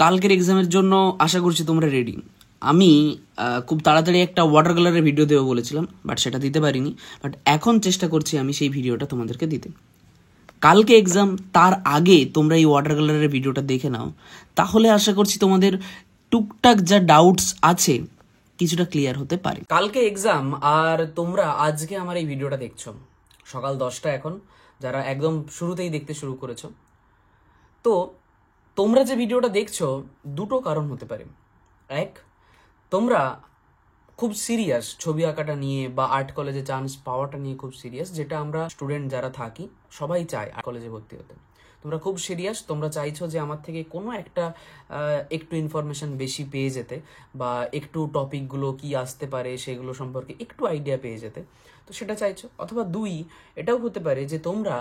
কালকের এক্সামের জন্য আশা করছি তোমরা রেডি। আমি খুব তাড়াতাড়ি একটা ওয়াটার কালারের ভিডিও দেবো বলেছিলাম, বাট সেটা দিতে পারিনি। বাট এখন চেষ্টা করছি আমি সেই ভিডিওটা তোমাদেরকে দিতে। কালকে এক্সাম, তার আগে তোমরা এই ওয়াটার কালারের ভিডিওটা দেখে নাও, তাহলে আশা করছি তোমাদের টুকটাক যা ডাউটস আছে কিছুটা ক্লিয়ার হতে পারে। কালকে এক্সাম আর তোমরা আজকে আমার এই ভিডিওটা দেখছো সকাল 10টা এখন, যারা একদম শুরুতেই দেখতে শুরু করেছো। তো তোমরা যে ভিডিওটা দেখছো দুটো কারণ হতে পারে। এক, তোমরা খুব সিরিয়াস ছবি আঁকাটা নিয়ে বা আর্ট কলেজে চান্স পাওয়াটা নিয়ে খুব সিরিয়াস, যেটা আমরা স্টুডেন্ট যারা থাকি সবাই চায় আর্ট কলেজে ভর্তি হতে। তোমরা খুব সিরিয়াস, তোমরা চাইছো যে আমার থেকে কোনো একটা একটু ইনফরমেশন বেশি পেয়ে যেতে, বা একটু টপিকগুলো কি আসতে পারে সেগুলো সম্পর্কে একটু আইডিয়া পেয়ে যেতে, তো সেটা চাইছো। অথবা দুই, এটাও হতে পারে যে তোমরা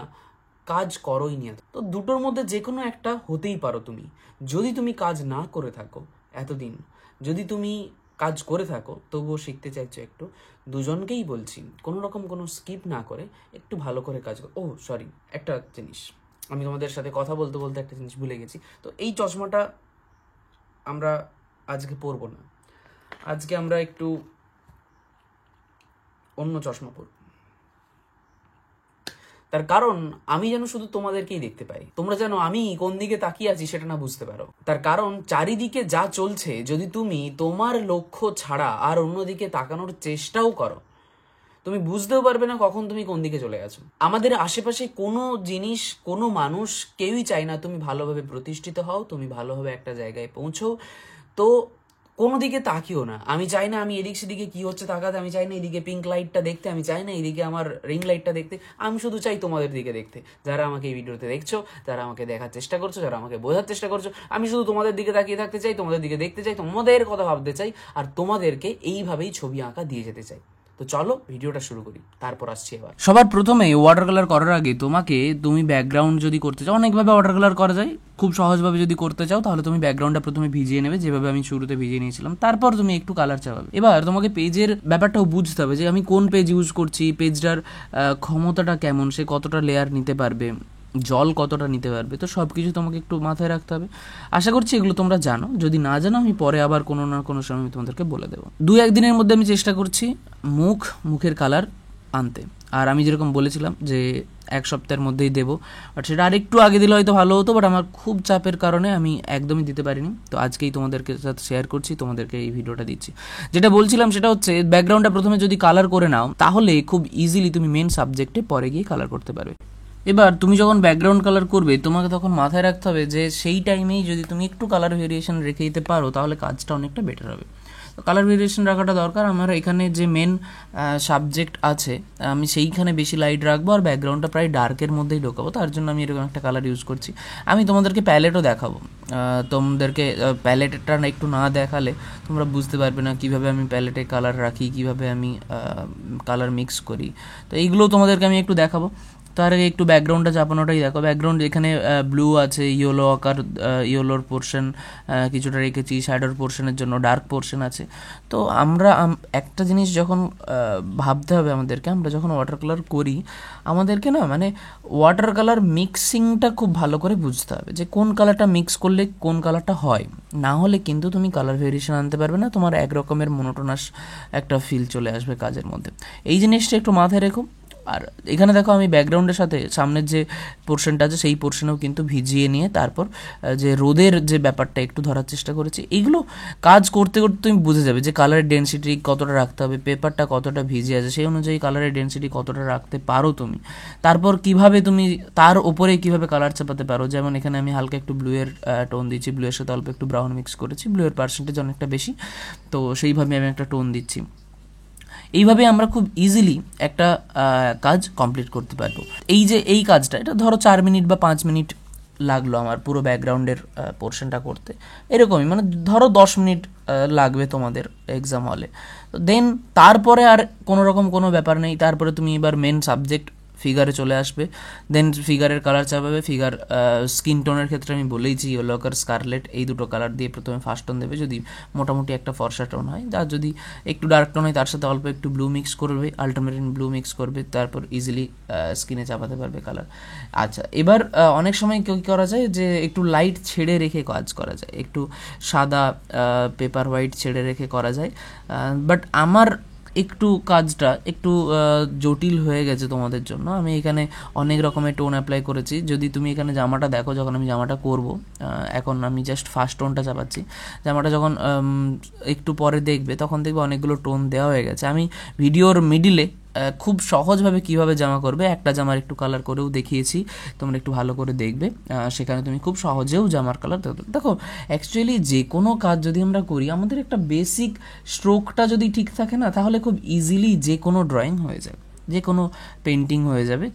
কাজ করোই নি। তো দুটোর মধ্যে যে কোনো একটা হতেই পারো তুমি। যদি তুমি কাজ না করে থাকো এতদিন, যদি তুমি কাজ করে থাকো তবুও শিখতে চাইছো একটু, দুজনকেই বলছি কোনো রকম কোনো স্কিপ না করে একটু ভালো করে কাজ করো। ও সরি, একটা জিনিস আমি তোমাদের সাথে কথা বলতে বলতে একটা জিনিস ভুলে গেছি। তো এই চশমাটা আমরা আজকে পরবো না, আজকে আমরা একটু অন্য চশমা পরবো। তার কারণ আমি যেন শুধু তোমাদেরকেই দেখতে পাই, তোমরা যেন আমি কোন দিকে তাকিয়ে আছি সেটা না বুঝতে পারো। তার কারণ চারিদিকে যা চলছে, যদি তুমি তোমার লক্ষ্য ছাড়া আর অন্যদিকে তাকানোর চেষ্টাও করো, তুমি বুঝতেও পারবে না কখন তুমি কোন দিকে চলে গেছো। আমাদের আশেপাশে কোনো জিনিস, কোনো মানুষ, কেউই চায় না তুমি ভালোভাবে প্রতিষ্ঠিত হও, তুমি ভালোভাবে একটা জায়গায় পৌঁছো। তো কোনো দিকে তাকিও না। আমি চাই না আমি এদিক সেদিকে কি হচ্ছে তাকাতে, আমি চাই না এদিকে পিঙ্ক লাইটটা দেখতে, আমি চাই না এদিকে আমার রিং লাইটটা দেখতে। আমি শুধু চাই তোমাদের দিকে দেখতে, যারা আমাকে এই ভিডিওতে দেখছো, যারা আমাকে দেখার চেষ্টা করছো, যারা আমাকে বোঝার চেষ্টা করছো। আমি শুধু তোমাদের দিকে তাকিয়ে থাকতে চাই, তোমাদের দিকে দেখতে চাই, তোমাদের কথা ভাবতে চাই, আর তোমাদেরকে এইভাবেই ছবি আঁকা দিয়ে যেতে চাই। তো চলো ভিডিওটা শুরু করি, তারপর আসছি এবার। সবার প্রথমে ওয়াটার কালার করার আগে তুমি ব্যাকগ্রাউন্ড যদি করতে চাও, অনেকভাবে ওয়াটার কালার করা যায়। খুব সহজভাবে যদি করতে চাও তাহলে তুমি ব্যাকগ্রাউন্ডটা প্রথমে ভিজিয়ে নেবে, যেভাবে আমি শুরুতে ভিজিয়ে নিয়েছিলাম। তারপর তুমি একটু কালার চাপাবে। এবার তোমাকে পেজের ব্যাপারটাও বুঝতে হবে যে আমি কোন পেজ ইউজ করছি, পেজটার ক্ষমতাটা কেমন, সে কতটা লেয়ার নিতে পারবে, জল কতটা নিতে পারবে। তো সব কিছু তোমাকে একটু মাথায় রাখতে হবে। আশা করছি এগুলো তোমরা জানো। যদি না জানো আমি পরে আবার কোনো না কোনো সময় আমি তোমাদেরকে বলে দেবো। 2-1 দিনের মধ্যে আমি চেষ্টা করছি মুখের কালার আনতে। আর আমি যেরকম বলেছিলাম যে 1 সপ্তাহের মধ্যেই দেবো, বাট সেটা আরেকটু আগে দিলে হয়তো ভালো হতো, বাট আমার খুব চাপের কারণে আমি একদমই দিতে পারিনি। তো আজকেই তোমাদেরকে সাথে শেয়ার করছি, তোমাদেরকে এই ভিডিওটা দিচ্ছি। যেটা বলছিলাম সেটা হচ্ছে, ব্যাকগ্রাউন্ডটা প্রথমে যদি কালার করে নাও তাহলে খুব ইজিলি তুমি মেন সাবজেক্টে পরে গিয়ে কালার করতে পারবে। এবার তুমি যখন ব্যাকগ্রাউন্ড কালার করবে তোমাকে তখন মাথায় রাখতে হবে যে সেই টাইমেই যদি তুমি একটু কালার ভেরিয়েশন রেখে দিতে পারো তাহলে কাজটা অনেকটা বেটার হবে। তো কালার ভেরিয়েশন রাখাটা দরকার। আমার এখানে যে মেন সাবজেক্ট আছে আমি সেইখানে বেশি লাইট রাখবো আর ব্যাকগ্রাউন্ডটা প্রায় ডার্কের মধ্যেই ঢোকাবো। তার জন্য আমি এরকম একটা কালার ইউজ করছি। আমি তোমাদেরকে প্যালেটও দেখাবো, তোমাদেরকে প্যালেটটা একটু না দেখালে তোমরা বুঝতে পারবে না কীভাবে আমি প্যালেটে কালার রাখি, কীভাবে আমি কালার মিক্স করি। তো এইগুলো তোমাদেরকে আমি একটু দেখাবো। তার আগে একটু ব্যাকগ্রাউন্ডটা চাপানোটাই দেখো। ব্যাকগ্রাউন্ড এখানে ব্লু আছে, ইয়েলো আকার, ইয়েলোর পোর্শন কিছুটা রেখেছি, শ্যাডোর পোর্শনের জন্য ডার্ক পোর্শন আছে। তো আমরা একটা জিনিস যখন ভাবতে হবে আমাদেরকে, আমরা যখন ওয়াটার কালার করি আমাদেরকে না মানে ওয়াটার কালার মিক্সিংটা খুব ভালো করে বুঝতে হবে যে কোন কালারটা মিক্স করলে কোন কালারটা হয়। না হলে কিন্তু তুমি কালার ভেরিয়েশন আনতে পারবে না, তোমার এক রকমের মনোটোনাস একটা ফিল চলে আসবে কাজের মধ্যে। এই জিনিসটা একটু মাথায় রেখো। আর এখানে দেখো আমি ব্যাকগ্রাউন্ডের সাথে সামনের যে পোর্শনটা আছে সেই পোর্শনেও কিন্তু ভিজিয়ে নিয়ে তারপর যে রোদের যে ব্যাপারটা একটু ধরার চেষ্টা করেছি। এইগুলো কাজ করতে করতে তুমি বুঝে যাবে যে কালারের ডেন্সিটি কতটা রাখতে হবে, পেপারটা কতটা ভিজে আছে সেই অনুযায়ী কালারের ডেন্সিটি কতটা রাখতে পারো তুমি। তারপর কিভাবে তুমি তার ওপরে কিভাবে কালার চাপাতে পারো। যেমন এখানে আমি হালকা একটু ব্লুয়ের টোন দিচ্ছি, ব্লুয়ের সাথে অল্প একটু ব্রাউন মিক্স করেছি, ব্লুয়ের পার্সেন্টেজ অনেকটা বেশি, তো সেইভাবে আমি একটা টোন দিচ্ছি। এইভাবে আমরা খুব ইজিলি একটা কাজ কমপ্লিট করতে পারবো। এই কাজটা এটা ধরো 4 মিনিট বা 5 মিনিট লাগলো আমার পুরো ব্যাকগ্রাউন্ডের পোর্শনটা করতে, এরকমই মানে ধরো 10 মিনিট লাগবে তোমাদের এক্সাম হলে। তো দেন তারপরে আর কোনো রকম কোনো ব্যাপার নেই। তারপরে তুমি এবার মেন সাবজেক্ট ফিগারে চলে আসবে, দেন ফিগারের কালার চাপাবে। ফিগার স্কিন টোনের ক্ষেত্রে আমি বলেইছি ইয়েলো কার স্কারলেট, এই দুটো কালার দিয়ে প্রথমে ফার্স্ট টোন দেবে যদি মোটামুটি একটা ফর্সা টোন হয়। আর যদি একটু ডার্ক টোন হয় তার সাথে অল্প একটু ব্লু মিক্স করবে, আল্ট্রামেরিন ব্লু মিক্স করবে, তারপর ইজিলি স্কিনে চাপাতে পারবে কালার। আচ্ছা, এবার অনেক সময় কী করা যায় যে একটু লাইট ছেড়ে রেখে কাজ করা যায়, একটু সাদা পেপার হোয়াইট ছেড়ে রেখে করা যায়। বাট আমার একটু কাজটা একটু জটিল হয়ে গেছে তোমাদের জন্য। আমি এখানে অনেক রকমের টোন অ্যাপ্লাই করেছি। যদি তুমি এখানে জামাটা দেখো, যখন আমি জামাটা করব, এখন আমি জাস্ট ফার্স্ট টোনটা চাপাচ্ছি। জামাটা যখন একটু পরে দেখবে তখন দেখবে অনেকগুলো টোন দেওয়া হয়ে গেছে। আমি ভিডিওর মিডিলে খুব সহজভাবে কিভাবে জামা করবে একটা জামার একটু কালার করেও দেখিয়েছি, তোমরা একটু ভালো করে দেখবে। সেখানে তুমি খুব সহজেও জামার কালার দেখো। অ্যাকচুয়ালি যে কোনো কাজ যদি আমরা করি, আমাদের একটা বেসিক স্ট্রোকটা যদি ঠিক থাকে না, তাহলে খুব ইজিলি যে কোনো ড্রয়িং হয়ে যাবে, যে কোনো পেন্টিং হয়ে যাবে।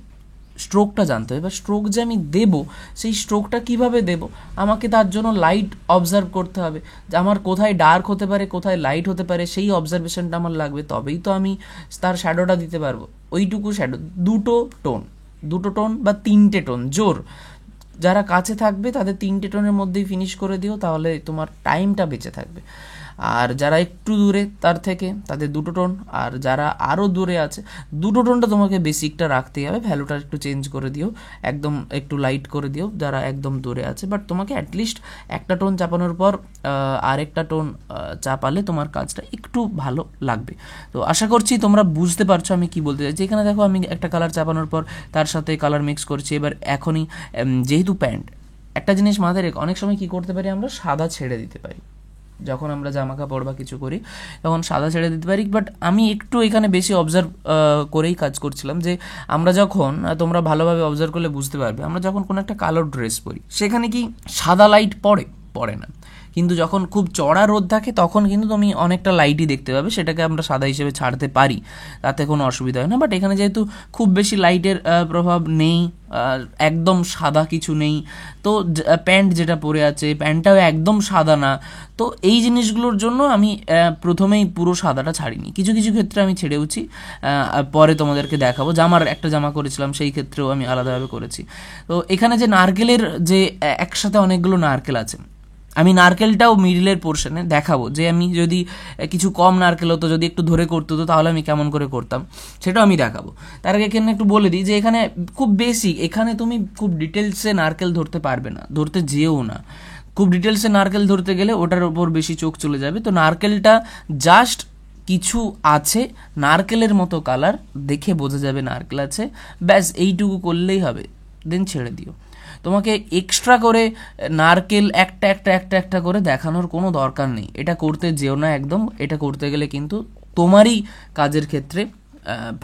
স্ট্রোকটা জানতে হবে, বা স্ট্রোক যে আমি দেবো সেই স্ট্রোকটা কিভাবে দেব, আমাকে তার জন্য লাইট অবজার্ভ করতে হবে যে আমার কোথায় ডার্ক হতে পারে, কোথায় লাইট হতে পারে, সেই অবজারভেশনটা আমার লাগবে, তবেই তো আমি তার শ্যাডোটা দিতে পারবো। ওইটুকু শ্যাডো, দুটো টোন বা 3টে টোন জোর, যারা কাছে থাকবে তাদের 3টে টোনের মধ্যেই ফিনিশ করে দিও, তাহলে তোমার টাইমটা বেঁচে থাকবে। আর যারা একটু দূরে তার থেকে, তাদের 2টো টোন। আর যারা আরও দূরে আছে, 2টো টোনটা তোমাকে বেসিকটা রাখতেই হবে, ভ্যালুটা একটু চেঞ্জ করে দিও, একদম একটু লাইট করে দিও যারা একদম দূরে আছে। বাট তোমাকে অ্যাটলিস্ট একটা টোন চাপানোর পর আরেকটা টোন চাপালে তোমার কাজটা একটু ভালো লাগবে। তো আশা করছি তোমরা বুঝতে পারছো আমি কি বলতে চাইছি। এখানে দেখো আমি একটা কালার চাপানোর পর তার সাথে কালার মিক্স করছি। এবার এখনই যেহেতু প্যান্ট, একটা জিনিস মাথায় রেখো, অনেক সময় কি করতে পারি আমরা, সাদা ছেড়ে দিতে পারি। যখন আমরা জামা কাপড় বা কিছু করি তখন সাদা ছেড়ে দিতে পারি। বাট আমি একটু এখানে বেশি অবজার্ভ করেই কাজ করছিলাম যে আমরা যখন, তোমরা ভালোভাবে অবজার্ভ করলে বুঝতে পারবে, আমরা যখন কোনো একটা কালো ড্রেস পরি সেখানে কি সাদা লাইট পড়ে না, কিন্তু যখন খুব চড়া রোদ থাকে তখন কিন্তু তুমি অনেকটা লাইটই দেখতে পাবে, সেটাকে আমরা সাদা হিসেবে ছাড়তে পারি, তাতে কোনো অসুবিধা হয় না। বাট এখানে যেহেতু খুব বেশি লাইটের প্রভাব নেই, একদম সাদা কিছু নেই, তো প্যান্ট যেটা পরে আছে প্যান্টটাও একদম সাদা না, তো এই জিনিসগুলোর জন্য আমি প্রথমেই পুরো সাদাটা ছাড়িনি, কিছু কিছু ক্ষেত্রে আমি ছেড়েওছি, পরে তোমাদেরকে দেখাবো। একটা জামা করেছিলাম সেই ক্ষেত্রেও আমি আলাদাভাবে করেছি। তো এখানে যে নারকেলের যে একসাথে অনেকগুলো নারকেল আছে, আমি নারকেলটাও মিডলের পোর্শনে দেখাবো, যে আমি যদি কিছু কম নারকেল হতো, যদি একটু ধরে করতে হতো, তাহলে আমি কেমন করে করতাম সেটাও আমি দেখাবো। তার আগে এখানে একটু বলে দিই যে এখানে খুব বেসিক, এখানে তুমি খুব ডিটেলসে নারকেল ধরতে পারবে না, ধরতে যেও না। খুব ডিটেলসে নারকেল ধরতে গেলে ওটার ওপর বেশি চোখ চলে যাবে। তো নারকেলটা জাস্ট কিছু আছে নারকেলের মতো কালার, দেখে বোঝা যাবে নারকেল আছে, ব্যাস এইটুকু করলেই হবে, দেন ছেড়ে দিও। তোমাকে এক্সট্রা করে নারকেল একটা করে দেখানোর কোনো দরকার নেই, এটা করতে যেও না একদম। এটা করতে গেলে কিন্তু তোমারই কাজের ক্ষেত্রে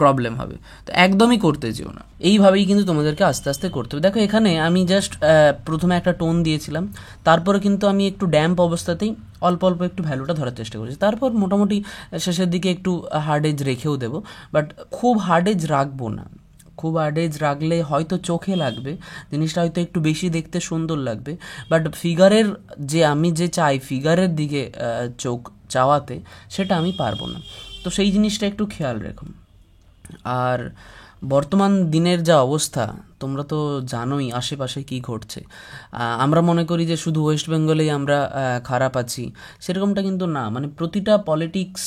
প্রবলেম হবে, তো একদমই করতে যেও না। এইভাবেই কিন্তু তোমাদেরকে আস্তে আস্তে করতে হবে। দেখো এখানে আমি জাস্ট প্রথমে একটা টোন দিয়েছিলাম, তারপরে কিন্তু আমি একটু ড্যাম্প অবস্থাতেই অল্প অল্প একটু ভ্যালুটা ধরার চেষ্টা করেছি, তারপর মোটামুটি শেষের দিকে একটু হার্ড এজ রেখেও দেবো, বাট খুব হার্ড এজ রাখবো না। খুব হার্ড এজ রাখলে হয়তো চোখে লাগবে, জিনিসটা হয়তো একটু বেশি দেখতে সুন্দর লাগবে, বাট ফিগারের যে আমি যে চাই ফিগারের দিকে চোখ চাওয়াতে, সেটা আমি পারবো না। তো সেই জিনিসটা একটু খেয়াল রেখো। আর বর্তমান দিনের যা অবস্থা তোমরা তো জানোই আশেপাশে কি ঘটছে। আমরা মনে করি যে শুধু ওয়েস্ট বেঙ্গলেই আমরা খারাপ আছি, সেরকমটা কিন্তু না। মানে প্রতিটা পলিটিক্স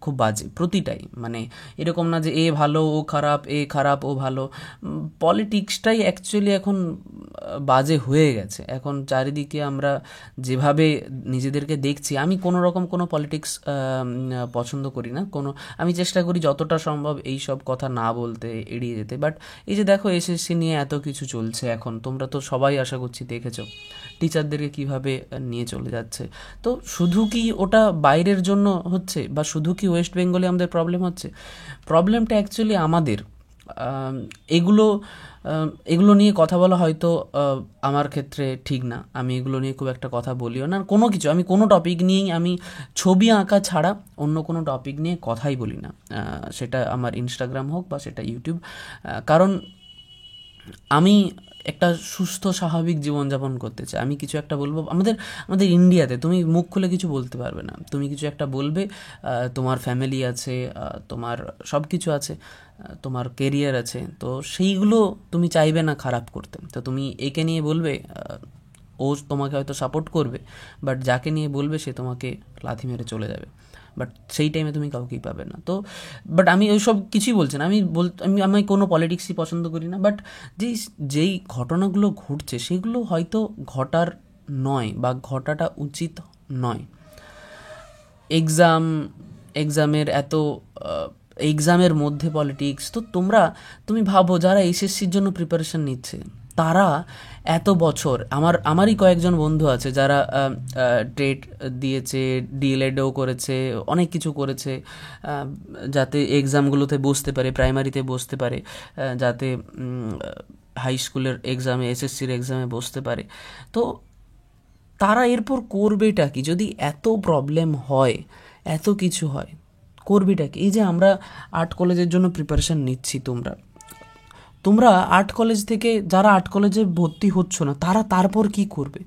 খুব বাজে, প্রতিটাই। মানে এরকম না যে এ ভালো ও খারাপ, এ খারাপ ও ভালো। পলিটিক্সটাই অ্যাকচুয়ালি এখন বাজে হয়ে গেছে। এখন চারিদিকে আমরা যেভাবে নিজেদেরকে দেখছি, আমি কোনো রকম কোনো পলিটিক্স পছন্দ করি না, আমি চেষ্টা করি যতটা সম্ভব এই সব কথা না বলতে, এড়িয়ে যেতে। বাট এই যে দেখো এসএসসি নিয়ে এত কিছু চলছে এখন, তোমরা তো সবাই আশা করছি দেখেছো টিচারদেরকে কিভাবে নিয়ে চলে যাচ্ছে। তো শুধু কি ওটা বাইরের জন্য হচ্ছে, বা শুধু কি ওয়েস্ট বেঙ্গলে আমাদের প্রবলেম হচ্ছে? প্রবলেমটা অ্যাকচুয়ালি আমাদের। এগুলো নিয়ে কথা বলা হয়তো আমার ক্ষেত্রে ঠিক না, আমি এগুলো নিয়ে খুব একটা কথা বলিও না। কোনো কিছু, আমি কোনো টপিক নিয়েই, আমি ছবি আঁকা ছাড়া অন্য কোনো টপিক নিয়ে কথাই বলি না, সেটা আমার ইনস্টাগ্রাম হোক বা সেটা ইউটিউব। কারণ আমি একটা সুস্থ স্বাভাবিক জীবনযাপন করতে চাই, আমি কিছু একটা বলবো। আমাদের আমাদের ইন্ডিয়াতে তুমি মুখ খুলে কিছু বলতে পারবে না, তুমি কিছু একটা বলবে, তোমার ফ্যামিলি আছে, তোমার সব কিছু আছে, তোমার কেরিয়ার আছে, তো সেইগুলো তুমি চাইবে না খারাপ করতে, তো তুমি একে নিয়ে বলবে, ও তোমাকে হয়তো সাপোর্ট করবে, বাট যাকে নিয়ে বলবে সে তোমাকে লাথি মেরে চলে যাবে, বাট সেই টাইমে তুমি কাউকেই পাবে না। তো বাট আমি ওই সব কিছুই বলছি না, আমি কোনো পলিটিক্সই পছন্দ করি না, বাট যেই ঘটনাগুলো ঘটছে সেগুলো হয়তো ঘটার নয় বা ঘটাটা উচিত নয়। এক্সাম, এক্সামের এত এক্সামের মধ্যে পলিটিক্স, তো তুমি ভাবো যারা এসএসসির জন্য প্রিপারেশন নিচ্ছে তারা এত বছর, আমারই কয়েকজন বন্ধু আছে যারা টেট দিয়েছে, ডিএলএডও করেছে, অনেক কিছু করেছে, যাতে এক্সামগুলোতে বসতে পারে, প্রাইমারিতে বসতে পারে, যাতে হাই স্কুলের এক্সামে, এসএসসির এক্সামে বসতে পারে। তো তারা এরপর করবেটা কি যদি এত প্রবলেম হয়, এত কিছু হয়, করবেটা কি? এই যে আমরা আর্ট কলেজের জন্য প্রিপারেশান নিচ্ছি, তোমরা আর্ট কলেজ থেকে যারা আর্ট কলেজে ভর্তি হচ্ছ না তারা তারপর কি করবে?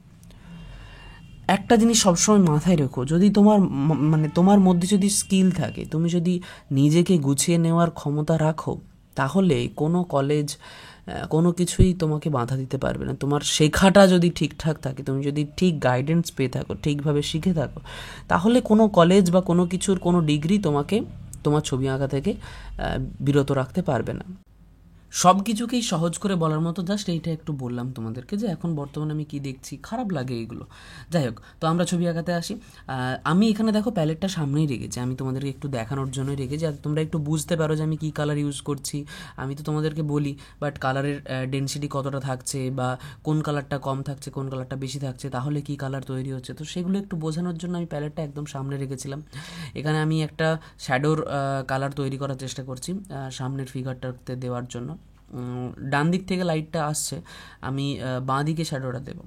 একটা জিনিস সবসময় মাথায় রেখো, যদি মানে তোমার মধ্যে যদি স্কিল থাকে, তুমি যদি নিজেকে গুছিয়ে নেওয়ার ক্ষমতা রাখো, তাহলে কোনো কলেজ, কোনো কিছুই তোমাকে বাধা দিতে পারবে না। তোমার শেখাটা যদি ঠিকঠাক থাকে, তুমি যদি ঠিক গাইডেন্স পেয়ে থাকো, ঠিকভাবে শিখে থাকো, তাহলে কোনো কলেজ বা কোনো কিছুর কোনো ডিগ্রি তোমাকে তোমার ছবি আঁকা থেকে বিরত রাখতে পারবে না। সব কিছুকেই সহজ করে বলার মতো জাস্ট এইটা একটু বললাম তোমাদেরকে, যে এখন বর্তমানে আমি কি দেখছি, খারাপ লাগে এইগুলো। যাই হোক, তো আমরা ছবি আঁকাতে আসি। আমি এখানে দেখো প্যালেটটা সামনেই রেখেছি, আমি তোমাদেরকে একটু দেখানোর জন্যই রেখেছি, আর তোমরা একটু বুঝতে পারো যে আমি কী কালার ইউজ করছি। আমি তো তোমাদেরকে বলি, বাট কালারের ডেনসিটি কতটা থাকছে, বা কোন কালারটা কম থাকছে, কোন কালারটা বেশি থাকছে, তাহলে কি কালার তৈরি হচ্ছে, তো সেগুলো একটু বোঝানোর জন্য আমি প্যালেটটা একদম সামনে রেখেছিলাম। এখানে আমি একটা শ্যাডোর কালার তৈরি করার চেষ্টা করছি সামনের ফিগারটাতে দেওয়ার জন্য। ডান দিক থেকে লাইটটা আসছে, আমি বাঁ দিকে শ্যাডোটা দেবো,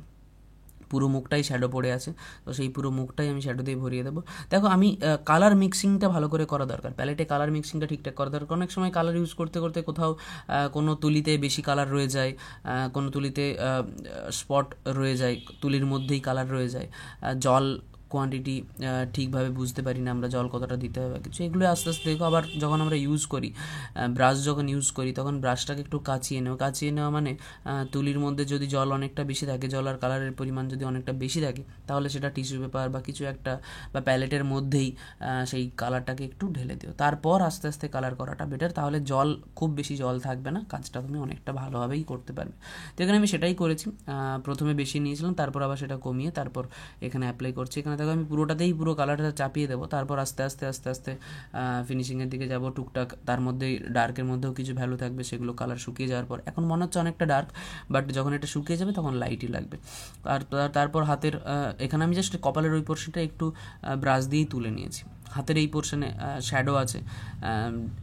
পুরো মুখটাই শ্যাডো পড়ে আছে, তো সেই পুরো মুখটাই আমি শ্যাডো দিয়ে ভরিয়ে দেবো। দেখো, আমি কালার মিক্সিংটা ভালো করে করা দরকার, প্যালেটে কালার মিক্সিংটা ঠিকঠাক করা দরকার। অনেক সময় কালার ইউজ করতে করতে কোথাও কোনো তুলিতে বেশি কালার রয়ে যায়, কোনো তুলিতে স্পট রয়ে যায়, তুলির মধ্যেই কালার রয়ে যায়, জল কোয়ান্টিটি ঠিকভাবে বুঝতে পারি না আমরা, জল কতটা দিতে হবে কিছু, এগুলো আস্তে আস্তে দেখো। আবার যখন আমরা ইউজ করি, ব্রাশ যখন ইউজ করি, তখন ব্রাশটাকে একটু কাচিয়ে নেওয়া মানে তুলির মধ্যে যদি জল অনেকটা বেশি থাকে, জল আর কালারের পরিমাণ যদি অনেকটা বেশি থাকে, তাহলে সেটা টিস্যু পেপার বা কিছু একটা বা প্যালেটের মধ্যেই সেই কালারটাকে একটু ঢেলে দিও, তারপর আস্তে আস্তে কালার করাটা বেটার। তাহলে খুব বেশি জল থাকবে না, কাজটা তুমি অনেকটা ভালোভাবেই করতে পারবে। তো এখানে আমি সেটাই করেছি, প্রথমে বেশি নিয়েছিলাম, তারপর আবার সেটা কমিয়ে তারপর এখানে অ্যাপ্লাই করছি। এখানে দেখো আমি পুরোটাতেই পুরো কালারটা চাপিয়ে দেবো, তারপর আস্তে আস্তে আস্তে আস্তে ফিনিশিংয়ের দিকে যাব। টুকটাক তার মধ্যেই ডার্কের মধ্যেও কিছু ভ্যালু থাকবে, সেগুলো কালার শুকিয়ে যাওয়ার পর, এখন মনে হচ্ছে অনেকটা ডার্ক, বাট যখন এটা শুকিয়ে যাবে তখন লাইটই লাগবে। আর তারপর হাতের এখানে আমি জাস্ট কপালের ওই পোর্শনটা একটু ব্রাশ দিয়েই তুলে নিয়েছি। হাতের এই পোর্শনে শ্যাডো আছে,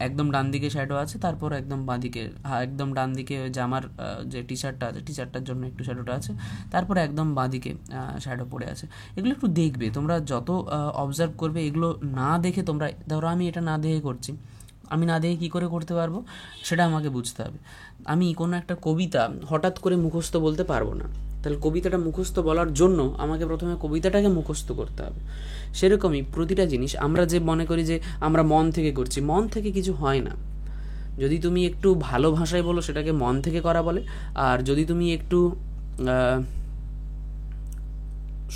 একদম ডান দিকে শ্যাডো আছে, তারপর একদম বাঁ দিকে, একদম ডান দিকে জামার যে টি শার্টটা আছে, টি শার্টটার জন্য একটু শ্যাডোটা আছে, তারপর একদম বাঁ দিকে শ্যাডো পড়ে আছে। এগুলো একটু দেখবে, তোমরা যত অবজার্ভ করবে, এগুলো না দেখে তোমরা, ধরো আমি এটা না দেখে করছি, আমি না দেখে কী করে করতে পারবো সেটা আমাকে বুঝতে হবে। আমি কোনো একটা কবিতা হঠাৎ করে মুখস্থ বলতে পারবো না, তাহলে কবিতাটা মুখস্থ বলার জন্য আমাকে প্রথমে কবিতাটাকে মুখস্থ করতে হবে। সেরকমই প্রতিটা জিনিস আমরা যে মনে করি যে আমরা মন থেকে করছি, মন থেকে কিছু হয় না। যদি তুমি একটু ভালো ভাষায় বলো সেটাকে মন থেকে করা বলে, আর যদি তুমি একটু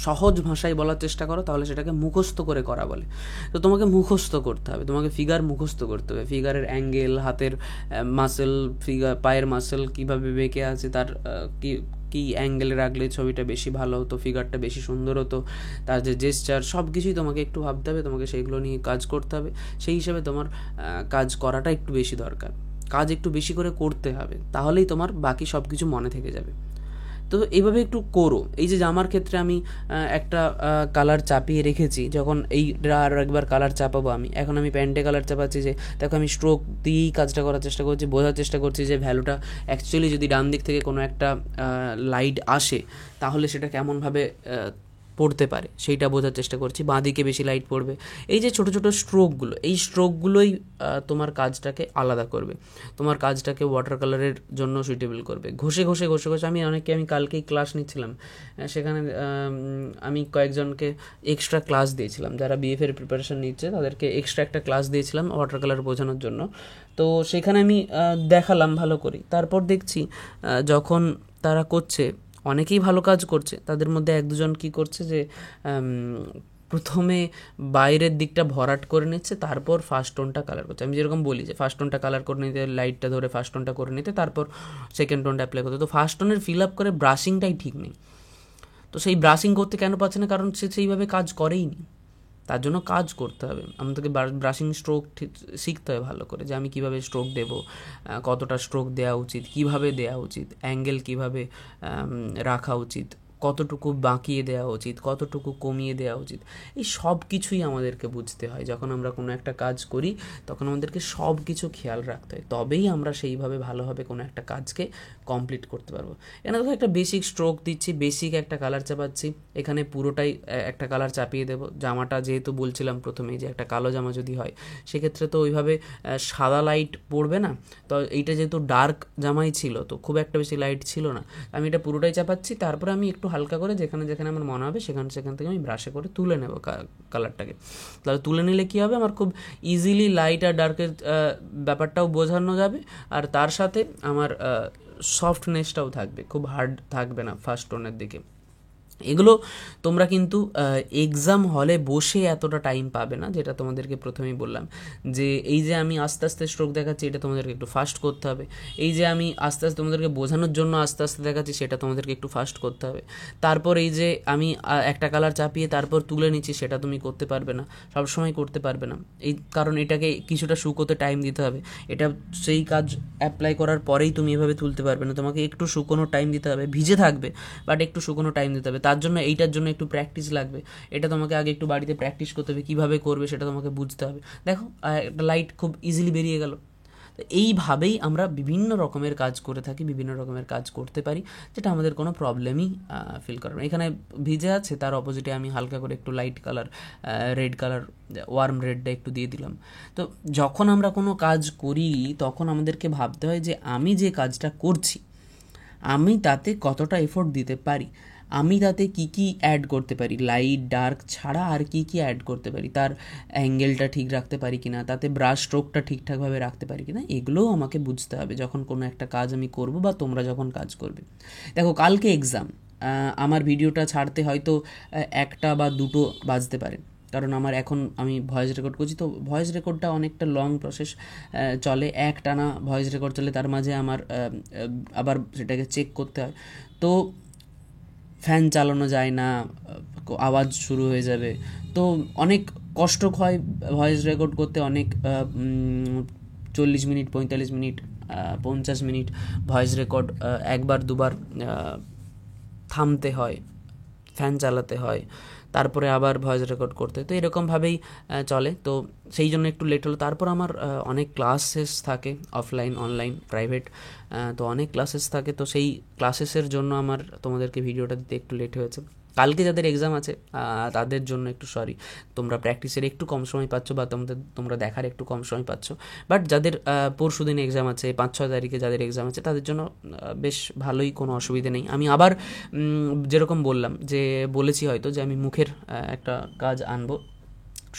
সহজ ভাষায় বলার চেষ্টা করো তাহলে সেটাকে মুখস্থ করে করা বলে। তো তোমাকে মুখস্থ করতে হবে, তোমাকে ফিগার মুখস্থ করতে হবে, ফিগারের অ্যাঙ্গেল, হাতের মাসেল, পায়ের মাসেল কীভাবে বেঁকে আছে, তার কি অ্যাঙ্গেলে রাখলে ছবিটা বেশি ভালো হতো, ফিগারটা বেশি সুন্দর হতো, তার যে জেস্চার, সব কিছুই তোমাকে একটু ভাবতে হবে, তোমাকে সেইগুলো নিয়ে কাজ করতে হবে। সেই হিসাবে তোমার কাজ করাটা একটু বেশি দরকার, কাজ একটু বেশি করে করতে হবে, তাহলেই তোমার বাকি সব কিছু মনে থেকে যাবে। তো এইভাবে একটু করো। এই যে জামার ক্ষেত্রে আমি একটা কালার চাপিয়ে রেখেছি, যখন আর একবার কালার চাপাবো এখন আমি প্যান্টে কালার চাপাচ্ছি, যে দেখো আমি স্ট্রোক দিয়েই কাজটা করার চেষ্টা করছি, বোঝার চেষ্টা করছি যে ভ্যালুটা অ্যাকচুয়ালি যদি ডান দিক থেকে কোনো একটা লাইট আসে তাহলে সেটা কেমনভাবে পড়তে পারে সেইটা বোঝার চেষ্টা করছি। বাঁ দিকে বেশি লাইট পড়বে। এই যে ছোটো ছোটো স্ট্রোকগুলো, এই স্ট্রোকগুলোই তোমার কাজটাকে আলাদা করবে, তোমার কাজটাকে ওয়াটার কালারের জন্য সুইটেবল করবে। ঘষে ঘষে ঘষে ঘষে আমি কালকেই ক্লাস নিচ্ছিলাম, সেখানে আমি কয়েকজনকে এক্সট্রা ক্লাস দিয়েছিলাম, যারা বিএফের প্রিপারেশান নিচ্ছে তাদেরকে এক্সট্রা একটা ক্লাস দিয়েছিলাম ওয়াটার কালার বোঝানোর জন্য। তো সেখানে আমি দেখালাম ভালো করে, তারপর দেখছি যখন তারা করছে অনেকেই ভালো কাজ করছে, তাদের মধ্যে এক দুজন কী করছে যে প্রথমে বাইরের দিকটা ভরাট করে নিচ্ছে, তারপর ফার্স্ট টোনটা কালার করছে। আমি যেরকম বলি যে ফার্স্ট টোনটা কালার করে নিতে, লাইটটা ধরে ফার্স্ট টোনটা করে নিতে, তারপর সেকেন্ড টোনটা অ্যাপ্লাই করতে। তো ফার্স্ট টোনের ফিল আপ করে ব্রাশিংটাই ঠিক নেই। তো সেই ব্রাশিং করতে কেন পারছে না? কারণ সে সেইভাবে কাজ করেই নি। তার জন্য কাজ করতে হবে, আমাদেরকে ব্রাশিং স্ট্রোক শিখতে হবে ভালো করে, যে আমি কীভাবে স্ট্রোক দেবো, কতটা স্ট্রোক দেওয়া উচিত, কীভাবে দেওয়া উচিত, অ্যাঙ্গেল কীভাবে রাখা উচিত, কতটুকু বাঁকিয়ে দেওয়া উচিত, কতটুকু কমিয়ে দেওয়া উচিত। এই সব কিছুই আমাদেরকে বুঝতে হয়। যখন আমরা কোনো একটা কাজ করি তখন আমাদেরকে সব কিছু খেয়াল রাখতে হয়, তবেই আমরা সেইভাবে ভালোভাবে কোনো একটা কাজকে কমপ্লিট করতে পারবো। এখানে দেখো একটা বেসিক স্ট্রোক দিচ্ছি, বেসিক একটা কালার চাপাচ্ছি, এখানে পুরোটাই একটা কালার চাপিয়ে দেবো। জামাটা যেহেতু বলছিলাম প্রথমেই যে একটা কালো জামা যদি হয় সেক্ষেত্রে তো ওইভাবে সাদা লাইট পড়বে না, তো এইটা যেহেতু ডার্ক জামাই ছিল তো খুব একটা বেশি লাইট ছিল না, আমি এটা পুরোটাই চাপাচ্ছি। তারপরে আমি একটু হালকা করে যেখানে যেখানে আমার মনে হবে সেখান থেকে আমি ব্রাশে করে তুলে নেব কালারটাকে। তাহলে তুলে নিলে কী হবে, আমার খুব ইজিলি লাইট আর ডার্কের ব্যাপারটাও বোঝানো যাবে, আর তার সাথে আমার সফটনেসটাও থাকবে, খুব হার্ড থাকবে না ফার্স্ট টোনের দিকে। এগুলো তোমরা কিন্তু এক্সাম হলে বসে এতটা টাইম পাবে না, যেটা তোমাদেরকে প্রথমেই বললাম যে এই যে আমি আস্তে আস্তে স্ট্রোক দেখাচ্ছি এটা তোমাদেরকে একটু ফাস্ট করতে হবে, এই যে আমি আস্তে আস্তে তোমাদেরকে বোঝানোর জন্য আস্তে আস্তে দেখাচ্ছি সেটা তোমাদেরকে একটু ফাস্ট করতে হবে। তারপর এই যে আমি একটা কালার চাপিয়ে তারপর তুলে নিচ্ছি সেটা তুমি করতে পারবে না, সবসময় করতে পারবে না, এই কারণ এটাকে কিছুটা শুকোতে টাইম দিতে হবে। এটা সেই কাজ অ্যাপ্লাই করার পরেই তুমি এভাবে তুলতে পারবে না, তোমাকে একটু শুকোনোর টাইম দিতে হবে, ভিজে থাকবে বাট একটু শুকোনোর টাইম দিতে হবে। তার জন্য এইটার জন্য একটু প্র্যাকটিস লাগবে, এটা তোমাকে আগে একটু বাড়িতে প্র্যাকটিস করতে হবে, কীভাবে করবে সেটা তোমাকে বুঝতে হবে। দেখো একটা লাইট খুব ইজিলি বেরিয়ে গেল। তো এইভাবেই আমরা বিভিন্ন রকমের কাজ করে থাকি, বিভিন্ন রকমের কাজ করতে পারি, যেটা আমাদের কোনো প্রবলেমই ফিল করে না। এখানে ভিজে আছে, তার অপোজিটে আমি হালকা করে একটু light colour, red colour, warm রেডটা একটু দিয়ে দিলাম। তো যখন আমরা কোনো কাজ করি তখন আমাদেরকে ভাবতে হয় যে আমি যে কাজটা করছি আমি তাতে কতটা এফোর্ট দিতে পারি, আমি তাতে কি কি অ্যাড করতে পারি, লাইট ডার্ক ছাড়া আর কি কি অ্যাড করতে পারি, তার অ্যাঙ্গেলটা ঠিক রাখতে পারি কিনা, তাতে ব্রাশ স্ট্রোকটা ঠিকঠাকভাবে রাখতে পারি কিনা, এগুলোও আমাকে বুঝতে হবে যখন কোনো একটা কাজ আমি করব বা তোমরা যখন কাজ করবে। দেখো কালকে এক্সাম, আমার ভিডিওটা ছাড়তে হয়তো 1টা বা 2টো বাজতে পারে, কারণ আমার এখন আমি ভয়েস রেকর্ড করছি, তো ভয়েস রেকর্ডটা অনেকটা লং প্রসেস চলে, একটানা ভয়েস রেকর্ড চলে, তার মাঝে আমার আবার সেটাকে চেক করতে হয়, তো ফ্যান চালানো যায় না, আওয়াজ শুরু হয়ে যাবে, তো অনেক কষ্ট হয় ভয়েস রেকর্ড করতে, অনেক 40 minute 45 minute 50 minute voice record একবার দুবার থামতে হয়, ফ্যান চালাতে হয়, তারপরে আবার ভয়েস রেকর্ড করতে, তো এরকমভাবেই চলে। তো সেই জন্য একটু লেট হলো। তারপর আমার অনেক ক্লাসেস থাকে, অফলাইন অনলাইন প্রাইভেট, তো অনেক ক্লাসেস থাকে, তো সেই ক্লাসেসের জন্য আমার তোমাদেরকে ভিডিওটা দিতে একটু লেট হয়েছে। কালকে যাদের এক্সাম আছে তাদের জন্য একটু সরি, তোমরা প্র্যাকটিসের একটু কম সময় পাচ্ছ বা তোমরা দেখার একটু কম সময় পাচ্ছ, বাট যাদের পরশু দিন এক্সাম আছে, 5-6 তারিখে যাদের এক্সাম আছে তাদের জন্য বেশ ভালোই, কোনো অসুবিধে নেই। আমি আবার যেরকম বললাম যে বলেছি হয়তো যে আমি মুখের একটা কাজ আনবো,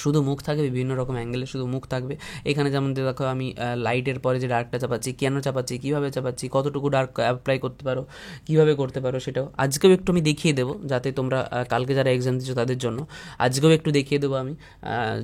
শুধু মুখ থাকবে, বিভিন্ন রকম অ্যাঙ্গেলে শুধু মুখ থাকবে। এখানে যেমন দেখো আমি লাইটের পরে যে ডার্কটা চাপাচ্ছি, কেন চাপাচ্ছি, কীভাবে চাপাচ্ছি, কতটুকু ডার্ক অ্যাপ্লাই করতে পারো, কীভাবে করতে পারো, সেটাও আজকেও একটু আমি দেখিয়ে দেবো, যাতে তোমরা কালকে যারা এক্সাম দিচ্ছ তাদের জন্য আজকেও একটু দেখিয়ে দেবো। আমি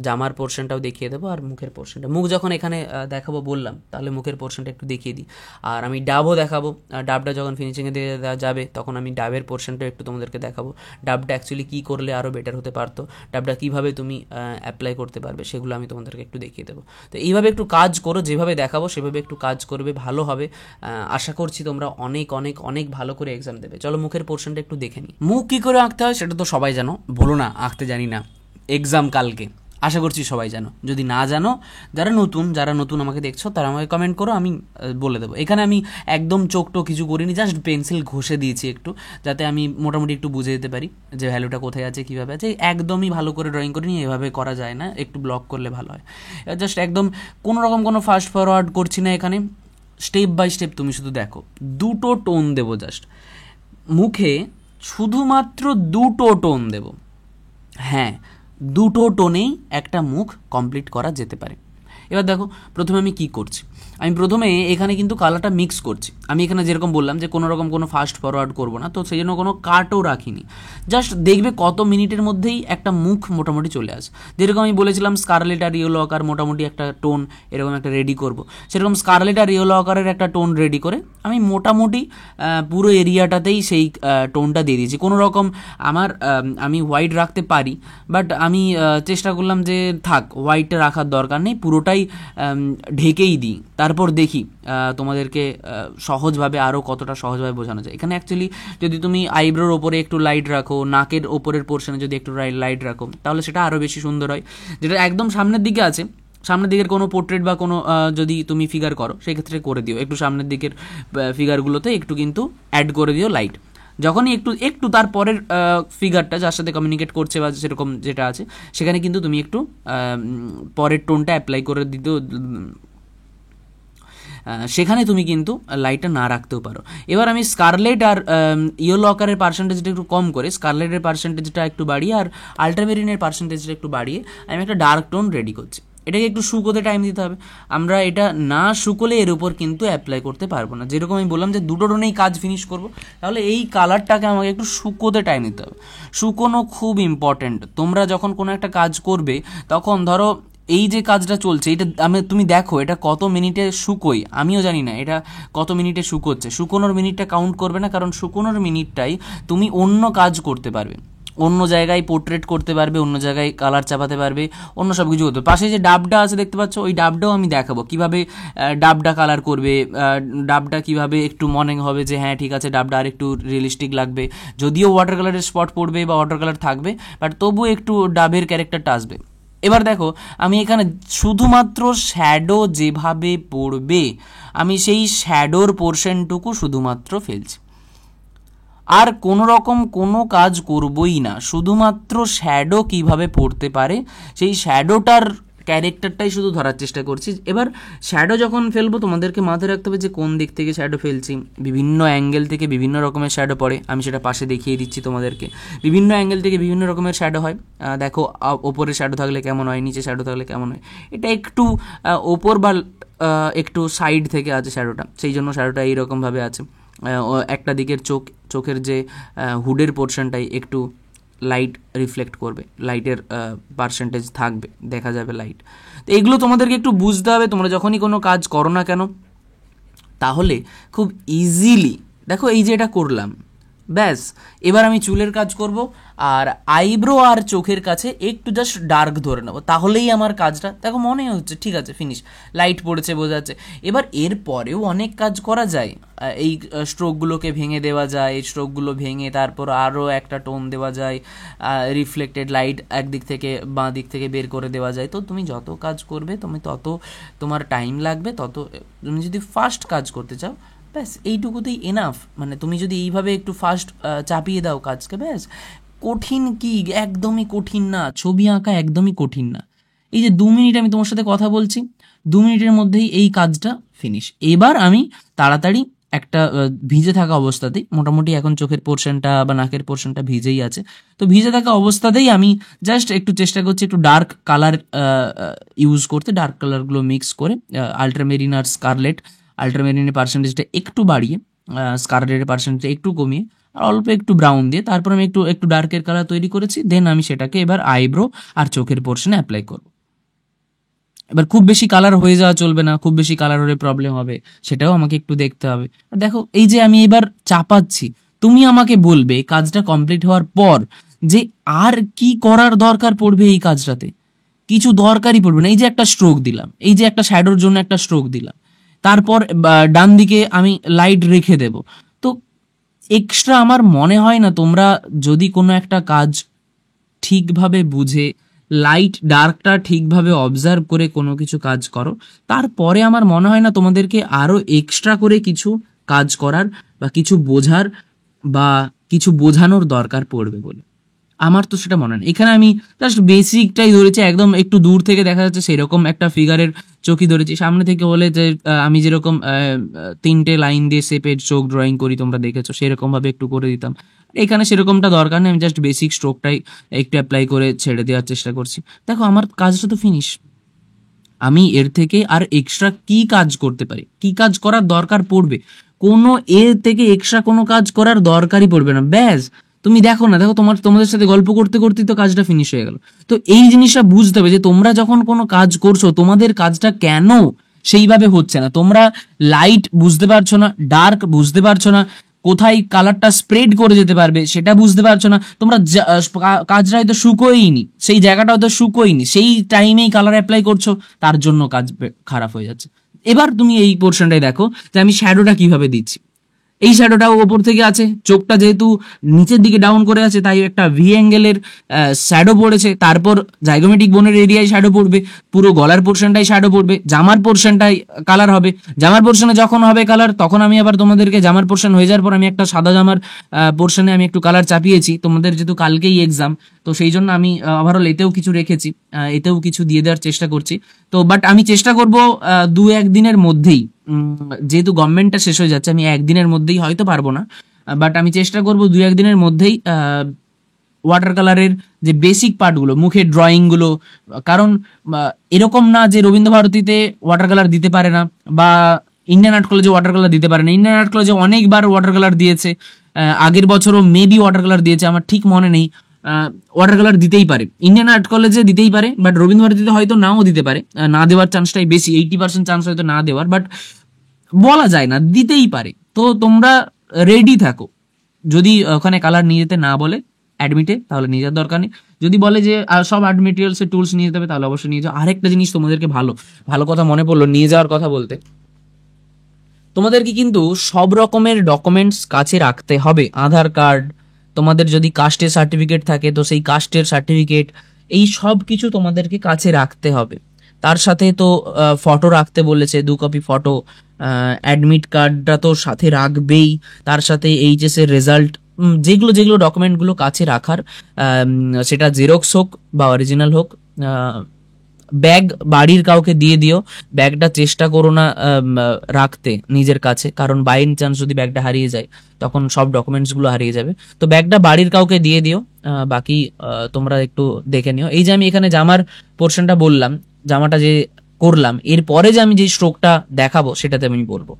জামার পোর্শনটাও দেখিয়ে দেবো আর মুখের পোর্শনটা, মুখ যখন এখানে দেখাবো বললাম তাহলে মুখের পোর্শনটা একটু দেখিয়ে দিই, আর আমি ডাবও দেখাবো। ডাবটা যখন ফিনিশিংয়ে দিয়ে যাবে তখন আমি ডাবের পোর্শনটাও একটু তোমাদেরকে দেখাবো, ডাবটা অ্যাকচুয়ালি কী করলে আরও বেটার হতে পারতো, ডাবটা কীভাবে তুমি অ্যাপ্লাই করতে পারবে সেগুলো আমি তোমাদেরকে একটু দেখিয়ে দেবো। তো এইভাবে একটু কাজ করো, যেভাবে দেখাবো সেভাবে একটু কাজ করবে, ভালো হবে। আশা করছি তোমরা অনেক অনেক অনেক ভালো করে এক্সাম দেবে। চলো মুখের পোর্শনটা একটু দেখে নিই। মুখ কী করে আঁকতে হয় সেটা তো সবাই জানো, বলো না আঁকতে জানি না। এক্সাম কালকে, আশা করছি সবাই জানো। যদি না জানো, যারা নতুন আমাকে দেখছো তারা আমাকে কমেন্ট করো, আমি বলে দেবো। এখানে আমি একদম চোখটো কিছু করিনি, জাস্ট পেন্সিল ঘষে দিয়েছি একটু, যাতে আমি মোটামুটি একটু বুঝে যেতে পারি যে ভ্যালুটা কোথায় আছে, কীভাবে আছে। একদমই ভালো করে ড্রয়িং করিনি, এভাবে করা যায় না, একটু ব্লক করলে ভালো হয়। জাস্ট একদম কোনো রকম কোনো ফাস্ট ফরওয়ার্ড করছি না এখানে, স্টেপ বাই স্টেপ তুমি শুধু দেখো। দুটো টোন দেবো জাস্ট মুখে, শুধুমাত্র দুটো টোন দেব। হ্যাঁ, দুটো টোনেই একটা মুখ কমপ্লিট করা যেতে পারে। এবার দেখো প্রথমে আমি কি করছি। আমি প্রথমে এখানে কিন্তু কালারটা মিক্স করছি। আমি এখানে যেরকম বললাম যে কোনো রকম কোনো ফাস্ট ফরওয়ার্ড করবো না, তো সেই জন্য কোনো কাটও রাখিনি। জাস্ট দেখবে কত মিনিটের মধ্যেই একটা মুখ মোটামুটি চলে আসে। যেরকম আমি বলেছিলাম স্কারলেট আর ইয়েলো আকার মোটামুটি একটা টোন এরকম একটা রেডি করব, সেরকম স্কারলেট আর ইয়েলো আকারের একটা টোন রেডি করে আমি মোটামুটি পুরো এরিয়াটাতেই সেই টোনটা দিয়ে দিয়েছি। কোনো রকম আমি হোয়াইট রাখতে পারি, বাট আমি চেষ্টা করলাম যে থাক, হোয়াইটটা রাখার দরকার নেই, পুরোটাই ঢেকেই দিই। তারপর দেখি তোমাদেরকে সহজভাবে আরও কতটা সহজভাবে বোঝানো যায়। এখানে অ্যাকচুয়ালি যদি তুমি আইব্রোর ওপরে একটু লাইট রাখো, নাকের ওপরের পোর্শনে যদি একটু লাইট রাখো, তাহলে সেটা আরও বেশি সুন্দর হয়। যেটা একদম সামনের দিকে আছে, সামনের দিকের কোনো পোর্ট্রেট বা কোনো যদি তুমি ফিগার করো সেক্ষেত্রে করে দিও, একটু সামনের দিকের ফিগারগুলোতে একটু কিন্তু অ্যাড করে দিও লাইট। যখনই একটু তারপরের ফিগারটা যার সাথে কমিউনিকেট করছে বা সেরকম যেটা আছে সেখানে কিন্তু তুমি একটু পরের টোনটা অ্যাপ্লাই করে দিতেও, সেখানে তুমি কিন্তু লাইটটা না রাখতেও পারো। এবার আমি স্কারলেট আর ইয়েলো আকারের পার্সেন্টেজটা একটু কম করে, স্কারলেটের পার্সেন্টেজটা একটু বাড়িয়ে আর আল্ট্রামেরিনের পার্সেন্টেজটা একটু বাড়িয়ে আমি একটা ডার্ক টোন রেডি করছি। এটাকে একটু শুকোতে টাইম দিতে হবে। আমরা এটা না শুকোলে এর উপর কিন্তু অ্যাপ্লাই করতে পারবো না। যেরকম আমি বললাম যে দুটো টোনেই কাজ ফিনিশ করবো, তাহলে এই কালারটাকে আমাকে একটু শুকোতে টাইম দিতে হবে। শুকোনো খুব ইম্পর্ট্যান্ট। তোমরা যখন কোনো একটা কাজ করবে তখন ধরো এই যে কাজটা চলছে, এটা তুমি দেখো এটা কত মিনিটে শুকোই, আমিও জানি না এটা কত মিনিটে শুকোচ্ছে। শুকোনোর মিনিটটা কাউন্ট করবে না, কারণ শুকোনোর মিনিটটাই তুমি অন্য কাজ করতে পারবে, অন্য জায়গায় পোর্ট্রেট করতে পারবে, অন্য জায়গায় কালার চাপাতে পারবে, অন্য সব কিছু করতে পারবে। পাশে যে ডাবটা আছে দেখতে পাচ্ছ, ওই ডাবটাও আমি দেখাবো কীভাবে ডাবটা কালার করবে, ডাবটা কীভাবে একটু মনে হবে যে হ্যাঁ ঠিক আছে ডাবটা আর একটু রিয়েলিস্টিক লাগবে। যদিও ওয়াটার কালারের স্পট পড়বে বা ওয়াটার কালার থাকবে, বাট তবুও একটু ডাবের ক্যারেক্টারটা আসবে। এবার দেখো আমি এখানে শুধুমাত্র শ্যাডো যেভাবে পড়বে আমি সেই শ্যাডোর পোর্শনটুকু শুধুমাত্র ফেলছি, আর কোনো রকম কোনো কাজ করবই না। শুধুমাত্র শ্যাডো কিভাবে পড়তে পারে সেই শ্যাডোটার ক্যারেক্টারটাই শুধু ধরার চেষ্টা করছি। এবার শ্যাডো যখন ফেলবো তোমাদেরকে মাথায় রাখতে হবে যে কোন দিক থেকে শ্যাডো ফেলছি। বিভিন্ন অ্যাঙ্গেল থেকে বিভিন্ন রকমের শ্যাডো পড়ে, আমি সেটা পাশে দেখিয়ে দিচ্ছি তোমাদেরকে। বিভিন্ন অ্যাঙ্গেল থেকে বিভিন্ন রকমের শ্যাডো হয়। দেখো ওপরে শ্যাডো থাকলে কেমন হয়, নিচে শ্যাডো থাকলে কেমন হয়। এটা একটু ওপর বা একটু সাইড থেকে আছে শ্যাডোটা, সেই জন্য শ্যাডোটা এইরকমভাবে আছে। একটা দিকের চোখের যে হুডের পোর্শনটাই একটু লাইট রিফ্লেক্ট করবে, লাইটের পার্সেন্টেজ থাকবে, দেখা যাবে লাইট। তো এগুলো তোমাদেরকে একটু বুঝতে হবে তোমরা যখনই কোনো কাজ করো না কেন, তাহলে খুব ইজিলি দেখো এই যে এটা করলাম, ব্যাস। এবার আমি চুলের কাজ করব আর আইব্রো আর চোখের কাছে একটু জাস্ট ডার্ক ধরে নেবো, তাহলেই আমার কাজটা দেখো মনে হচ্ছে ঠিক আছে ফিনিশ, লাইট পড়েছে বোঝা যাচ্ছে। এবার এর পরেও অনেক কাজ করা যায়, এই স্ট্রোকগুলোকে ভেঙে দেওয়া যায়, এই স্ট্রোকগুলো ভেঙে তারপর আরও একটা টোন দেওয়া যায়, রিফ্লেক্টেড লাইট একদিক থেকে বাঁ দিক থেকে বের করে দেওয়া যায়। তো তুমি যত কাজ করবে তুমি তত তোমার টাইম লাগবে, তত তুমি যদি ফাস্ট কাজ করতে চাও ব্যাস এইটুকুতেই এনাফ। মানে তুমি যদি এইভাবে একটু ফাস্ট চাপিয়ে দাও কাজকে, ব্যাস। কঠিন কি, একদমই কঠিন না, ছবি আঁকা একদমই কঠিন না। এই যে 2 মিনিট আমি তোমার সাথে কথা বলছি, 2 মিনিটের মধ্যেই এই কাজটা ফিনিশ। এবার আমি তাড়াতাড়ি একটা ভিজে থাকা অবস্থাতেই, মোটামুটি এখন চোখের পোর্শনটা বা নাকের পোর্শনটা ভিজেই আছে, তো ভিজে থাকা অবস্থাতেই আমি জাস্ট একটু চেষ্টা করছি একটু ডার্ক কালার ইউজ করতে, ডার্ক কালারগুলো মিক্স করে আল্ট্রামেরিন আর স্কারলেট, আল্ট্রামেরিনের পার্সেন্টেজটা একটু বাড়িয়ে, স্কারলেটের পার্সেন্টেজটা একটু কমিয়ে, আর অল্প একটু ব্রাউন দিয়ে তারপর আমি একটু ডার্কের কালার তৈরি করেছি। দেন আমি সেটাকে এবার আইব্রো আর চোখের পোর্শনে অ্যাপ্লাই করব। এবার খুব বেশি কালার হয়ে যাওয়া চলবে না, খুব বেশি কালার হলে প্রবলেম হবে, সেটাও আমাকে একটু দেখতে হবে। দেখো এই যে আমি এবার চাপাচ্ছি, তুমি আমাকে বলবে কাজটা কমপ্লিট হওয়ার পর যে আর কি করার দরকার পড়বে এই কাজটাতে। কিছু দরকারই পড়বে না। এই যে একটা স্ট্রোক দিলাম, এই যে একটা শ্যাডোর জন্য একটা স্ট্রোক দিলাম, তারপর ডান দিকে আমি লাইট রেখে দেব। তো এক্সট্রা আমার মনে হয় না তোমরা যদি কোনো একটা কাজ ঠিকভাবে বুঝে লাইট ডার্কটা ঠিকভাবে অবজার্ভ করে কোনো কিছু কাজ করো, তারপরে আমার মনে হয় না তোমাদেরকে আরো এক্সট্রা করে কিছু কাজ করার বা কিছু বোঝার বা কিছু বোঝানোর দরকার পড়বে বলে আমার তো সেটা মনে হয় না। এখানে আমি জাস্ট বেসিকটাই ধরেছি, একদম একটু দূর থেকে দেখা যাচ্ছে সেরকম একটা ফিগারের চোখই ধরেছি। সামনে থেকে হলে যে আমি যেরকম 3টে লাইন দিয়ে শেপের চোখ ড্রয়িং করি তোমরা দেখেছো, সেরকম ভাবে একটু করে দিতাম। এখানে সেরকমটা দরকার নেই, আমি জাস্ট বেসিক স্ট্রোকটাই একটু অ্যাপ্লাই করে ছেড়ে দেওয়ার চেষ্টা করছি। দেখো আমার কাজটা তো ফিনিশ, আমি এর থেকে আর এক্সট্রা কি কাজ করতে পারি, কি কাজ করার দরকার পড়বে? কোনো এর থেকে এক্সট্রা কোনো কাজ করার দরকারই পড়বে না। ব্যাস তুমি দেখো না, দেখো তোমাদের সাথে গল্প করতে করতেই তো কাজটা ফিনিশ হয়ে গেল। তো এই জিনিসটা বুঝতে হবে যে তোমরা যখন কোনো কাজ করছো তোমাদের কাজটা কেন সেইভাবে হচ্ছে না। তোমরা লাইট বুঝতে পারছো না, ডার্ক বুঝতে পারছো না, কোথায় কালারটা স্প্রেড করে যেতে পারবে সেটা বুঝতে পারছো না। তোমরা কাজটা হয়তো শুকোয়নি, সেই জায়গাটা হয়তো শুকোয়নি, সেই টাইমেই কালার অ্যাপ্লাই করছো, তার জন্য কাজ খারাপ হয়ে যাচ্ছে। এবার তুমি এই পোর্শনটাই দেখো যে আমি শ্যাডোটা কিভাবে দিচ্ছি। এই শ্যাডোটাও ওপর থেকে আছে, চোখটা যেহেতু নিচের দিকে ডাউন করে আছে তাই একটা ভি অ্যাঙ্গেলের শ্যাডো পড়েছে। তারপর জাইগোমেটিক বোনের এরিয়ায় শ্যাডো পড়বে, পুরো গলার পোর্শনটাই শ্যাডো পড়বে, জামার পোর্শনটাই কালার হবে। জামার পোর্শনে যখন হবে কালার, তখন আমি আবার তোমাদেরকে জামার পোর্শন হয়ে যাওয়ার পর আমি একটা সাদা জামার পোর্শনে আমি একটু কালার চাপিয়েছি। তোমাদের যেহেতু কালকেই এক্সাম, তো সেই জন্য আমি ওভারঅল এতেও কিছু রেখেছি, এতেও কিছু দিয়ে দেওয়ার চেষ্টা করছি। তো বাট আমি চেষ্টা করব 2-1 দিনের মধ্যেই, যেহেতু গভর্নমেন্টটা শেষ হয়ে যাচ্ছে, আমি একদিনের মধ্যেই হয়তো পারবো না, বাট আমি চেষ্টা করব 2-1 দিনের মধ্যেই ওয়াটার কালারের যে বেসিক পার্টগুলো, মুখের ড্রয়িংগুলো। কারণ এরকম না যে রবীন্দ্রভারতীতে ওয়াটার কালার দিতে পারে না বা ইন্ডিয়ান আর্ট কলেজে ওয়াটার কালার দিতে পারে না। ইন্ডিয়ান আর্ট কলেজে অনেকবার ওয়াটার কালার দিয়েছে, আগের বছরও মেবি ওয়াটার কালার দিয়েছে, আমার ঠিক মনে নেই। ওয়াটার কালার দিতেই পারে, ইন্ডিয়ান আর্ট কলেজে দিতেই পারে, বাট রবীন্দ্রভারতীতে হয়তো নাও দিতে পারে, না দেওয়ার চান্সটাই বেশি, 80% চান্স হয়তো না দেওয়ার, বাট বলা যায় না, দিতেই পারে। তো তোমরা রেডি থাকো, যদি ওখানে কালার নিয়ে যেতে না বলে অ্যাডমিটে, তাহলে নিয়ে যাওয়ার দরকার নেই। যদি বলে যে সব আর্ট মেটেরিয়ালসের টুলস নিয়ে যেতে হবে, তাহলে অবশ্যই নিয়ে যাও। আরেকটা জিনিস তোমাদেরকে ভালো ভালো কথা মনে পড়লো নিয়ে যাওয়ার কথা বলতে, তোমাদেরকে কিন্তু সব রকমের ডকুমেন্টস কাছে রাখতে হবে। আধার কার্ড, তোমাদের যদি কাস্টের সার্টিফিকেট থাকে তো সেই কাস্টের সার্টিফিকেট, এই সব কিছু তোমাদেরকে কাছে রাখতে হবে। তার সাথে তো ফটো রাখতে বলেছে, 2 কপি ফটো, অ্যাডমিট কার্ডটা তো সাথে রাখবেই, তার সাথে এইচএস এর রেজাল্ট, যেগুলো যেগুলো ডকুমেন্টগুলো কাছে রাখার, সেটা জেরক্স হোক বা অরিজিনাল হোক। ব্যাগ বাড়ির কাউকে দিয়ে দিও, ব্যাগটা চেষ্টা করো না রাখতে নিজের কাছে, কারণ বাই চান্স যদি ব্যাগটা হারিয়ে যায় তখন সব ডকুমেন্টসগুলো হারিয়ে যাবে। তো ব্যাগটা বাড়ির কাউকে দিয়ে দিও, বাকি তোমরা একটু দেখে নিও। এই যে আমি এখানে জামার পোর্শনটা বললাম, জামাটা যে করলাম, এরপরে যে আমি যে স্ট্রোকটা দেখাবো সেটাতে আমি বলবো।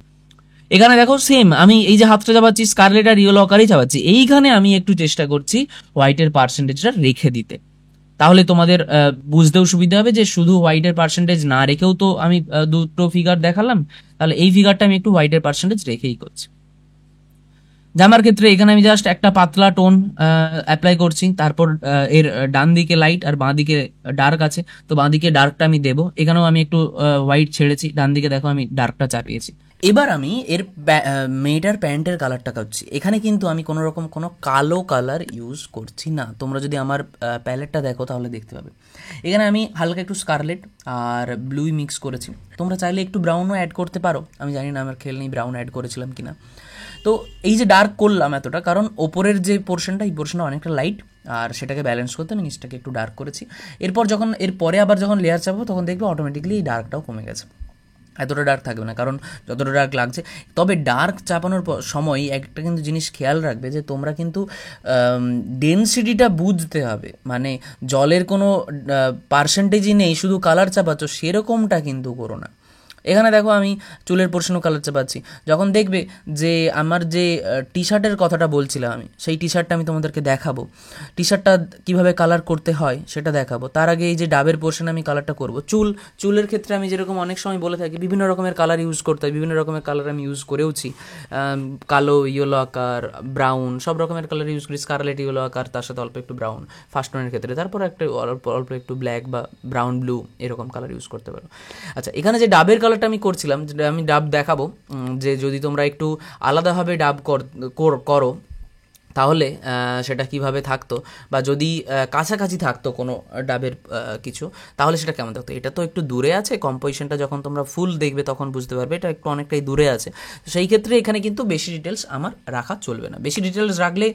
এখানে দেখো সেম, আমি এই যে হাতটা চাপাচ্ছি স্কারলেট আর ইয়েলো আকারেই চাপাচ্ছি, এইখানে আমি একটু চেষ্টা করছি হোয়াইটের পার্সেন্টেজটা রেখে দিতে, তাহলে তোমাদের বুঝতেও সুবিধা হবে যে শুধু হোয়াইটের পার্সেন্টেজ না রেখেও তো আমি দুটো ফিগার দেখালাম, তাহলে এই ফিগারটা আমি একটু হোয়াইটের পার্সেন্টেজ রেখেই করছি। জামার ক্ষেত্রে এখানে আমি জাস্ট একটা পাতলা টোন অ্যাপ্লাই করছি, তারপর এর ডান দিকে লাইট আর বাঁ দিকে ডার্ক আছে, তো বাঁ দিকে ডার্কটা আমি দেবো। এখানেও আমি একটু হোয়াইট ছেড়েছি, ডান দিকে দেখো আমি ডার্কটা চাপিয়েছি। এবার আমি এর মেয়েটার প্যান্টের কালারটা করছি। এখানে কিন্তু আমি কোনো রকম কোনো কালো কালার ইউজ করছি না। তোমরা যদি আমার প্যালেটটা দেখো তাহলে দেখতে পাবে এখানে আমি হালকা একটু স্কারলেট আর ব্লুই মিক্স করেছি। তোমরা চাইলে একটু ব্রাউনও অ্যাড করতে পারো, আমি জানি না আমার খেয়াল নেই ব্রাউন অ্যাড করেছিলাম কিনা। তো এই যে ডার্ক করলাম এতটা, কারণ ওপরের যে পোর্শনটা, এই পোর্শনটা অনেকটা লাইট, আর সেটাকে ব্যালেন্স করতে আমি নিচটাকে একটু ডার্ক করেছি। এরপর যখন এরপরে আবার যখন লেয়ার চাপবো তখন দেখবে অটোমেটিকলি এই ডার্কটাও কমে গেছে, এতটা ডার্ক থাকবে না, কারণ যতটা ডার্ক লাগছে। তবে ডার্ক চাপানোর সময় একটা কিন্তু জিনিস খেয়াল রাখবে যে তোমরা কিন্তু ডেনসিটিটা বুঝতে হবে, মানে জলের কোনো পার্সেন্টেজই নেই, শুধু কালার চাপাচ্ছ সেরকমটা কিন্তু করো না। এখানে দেখো আমি চুলের পোর্শনও কালার চাপাচ্ছি। যখন দেখবে যে আমার যে টি শার্টের কথাটা বলছিলাম আমি, সেই টি শার্টটা আমি তোমাদেরকে দেখাবো, টি শার্টটা কীভাবে কালার করতে হয় সেটা দেখাবো। তার আগে এই যে ডাবের পোর্শনে আমি কালারটা করবো। চুলের ক্ষেত্রে আমি যেরকম অনেক সময় বলে থাকি বিভিন্ন রকমের কালার ইউজ করতে হয়, বিভিন্ন রকমের কালার আমি ইউজ করেওছি, কালো, ইয়েলো আকার, ব্রাউন, সব রকমের কালার ইউজ করি, স্কারলেট, ইয়েলো আকার, তার সাথে অল্প একটু ব্রাউন ফার্স্ট টোনের ক্ষেত্রে, তারপর একটা অল্প একটু ব্ল্যাক বা ব্রাউন ব্লু এরকম কালার ইউজ করতে পারো। আচ্ছা, এখানে যে ডাবের কালারটা আমি করছিলাম, যেটা আমি ডাব দেখাবো, যে যদি তোমরা একটু আলাদাভাবে ডাব করো তাহলে সেটা কিভাবে থাকতো, বা যদি কাছাকাছি থাকতো কোনো ডাবের কিছু, তাহলে সেটা কেমন থাকতো। এটা তো একটু দূরে আছে, কম্পোজিশনটা যখন তোমরা ফুল দেখবে তখন বুঝতে পারবে এটা একটু অনেকটাই দূরে আছে। তো সেই ক্ষেত্রে এখানে কিন্তু বেশি ডিটেলস আমার রাখা চলবে না। বেশি ডিটেলস রাখলে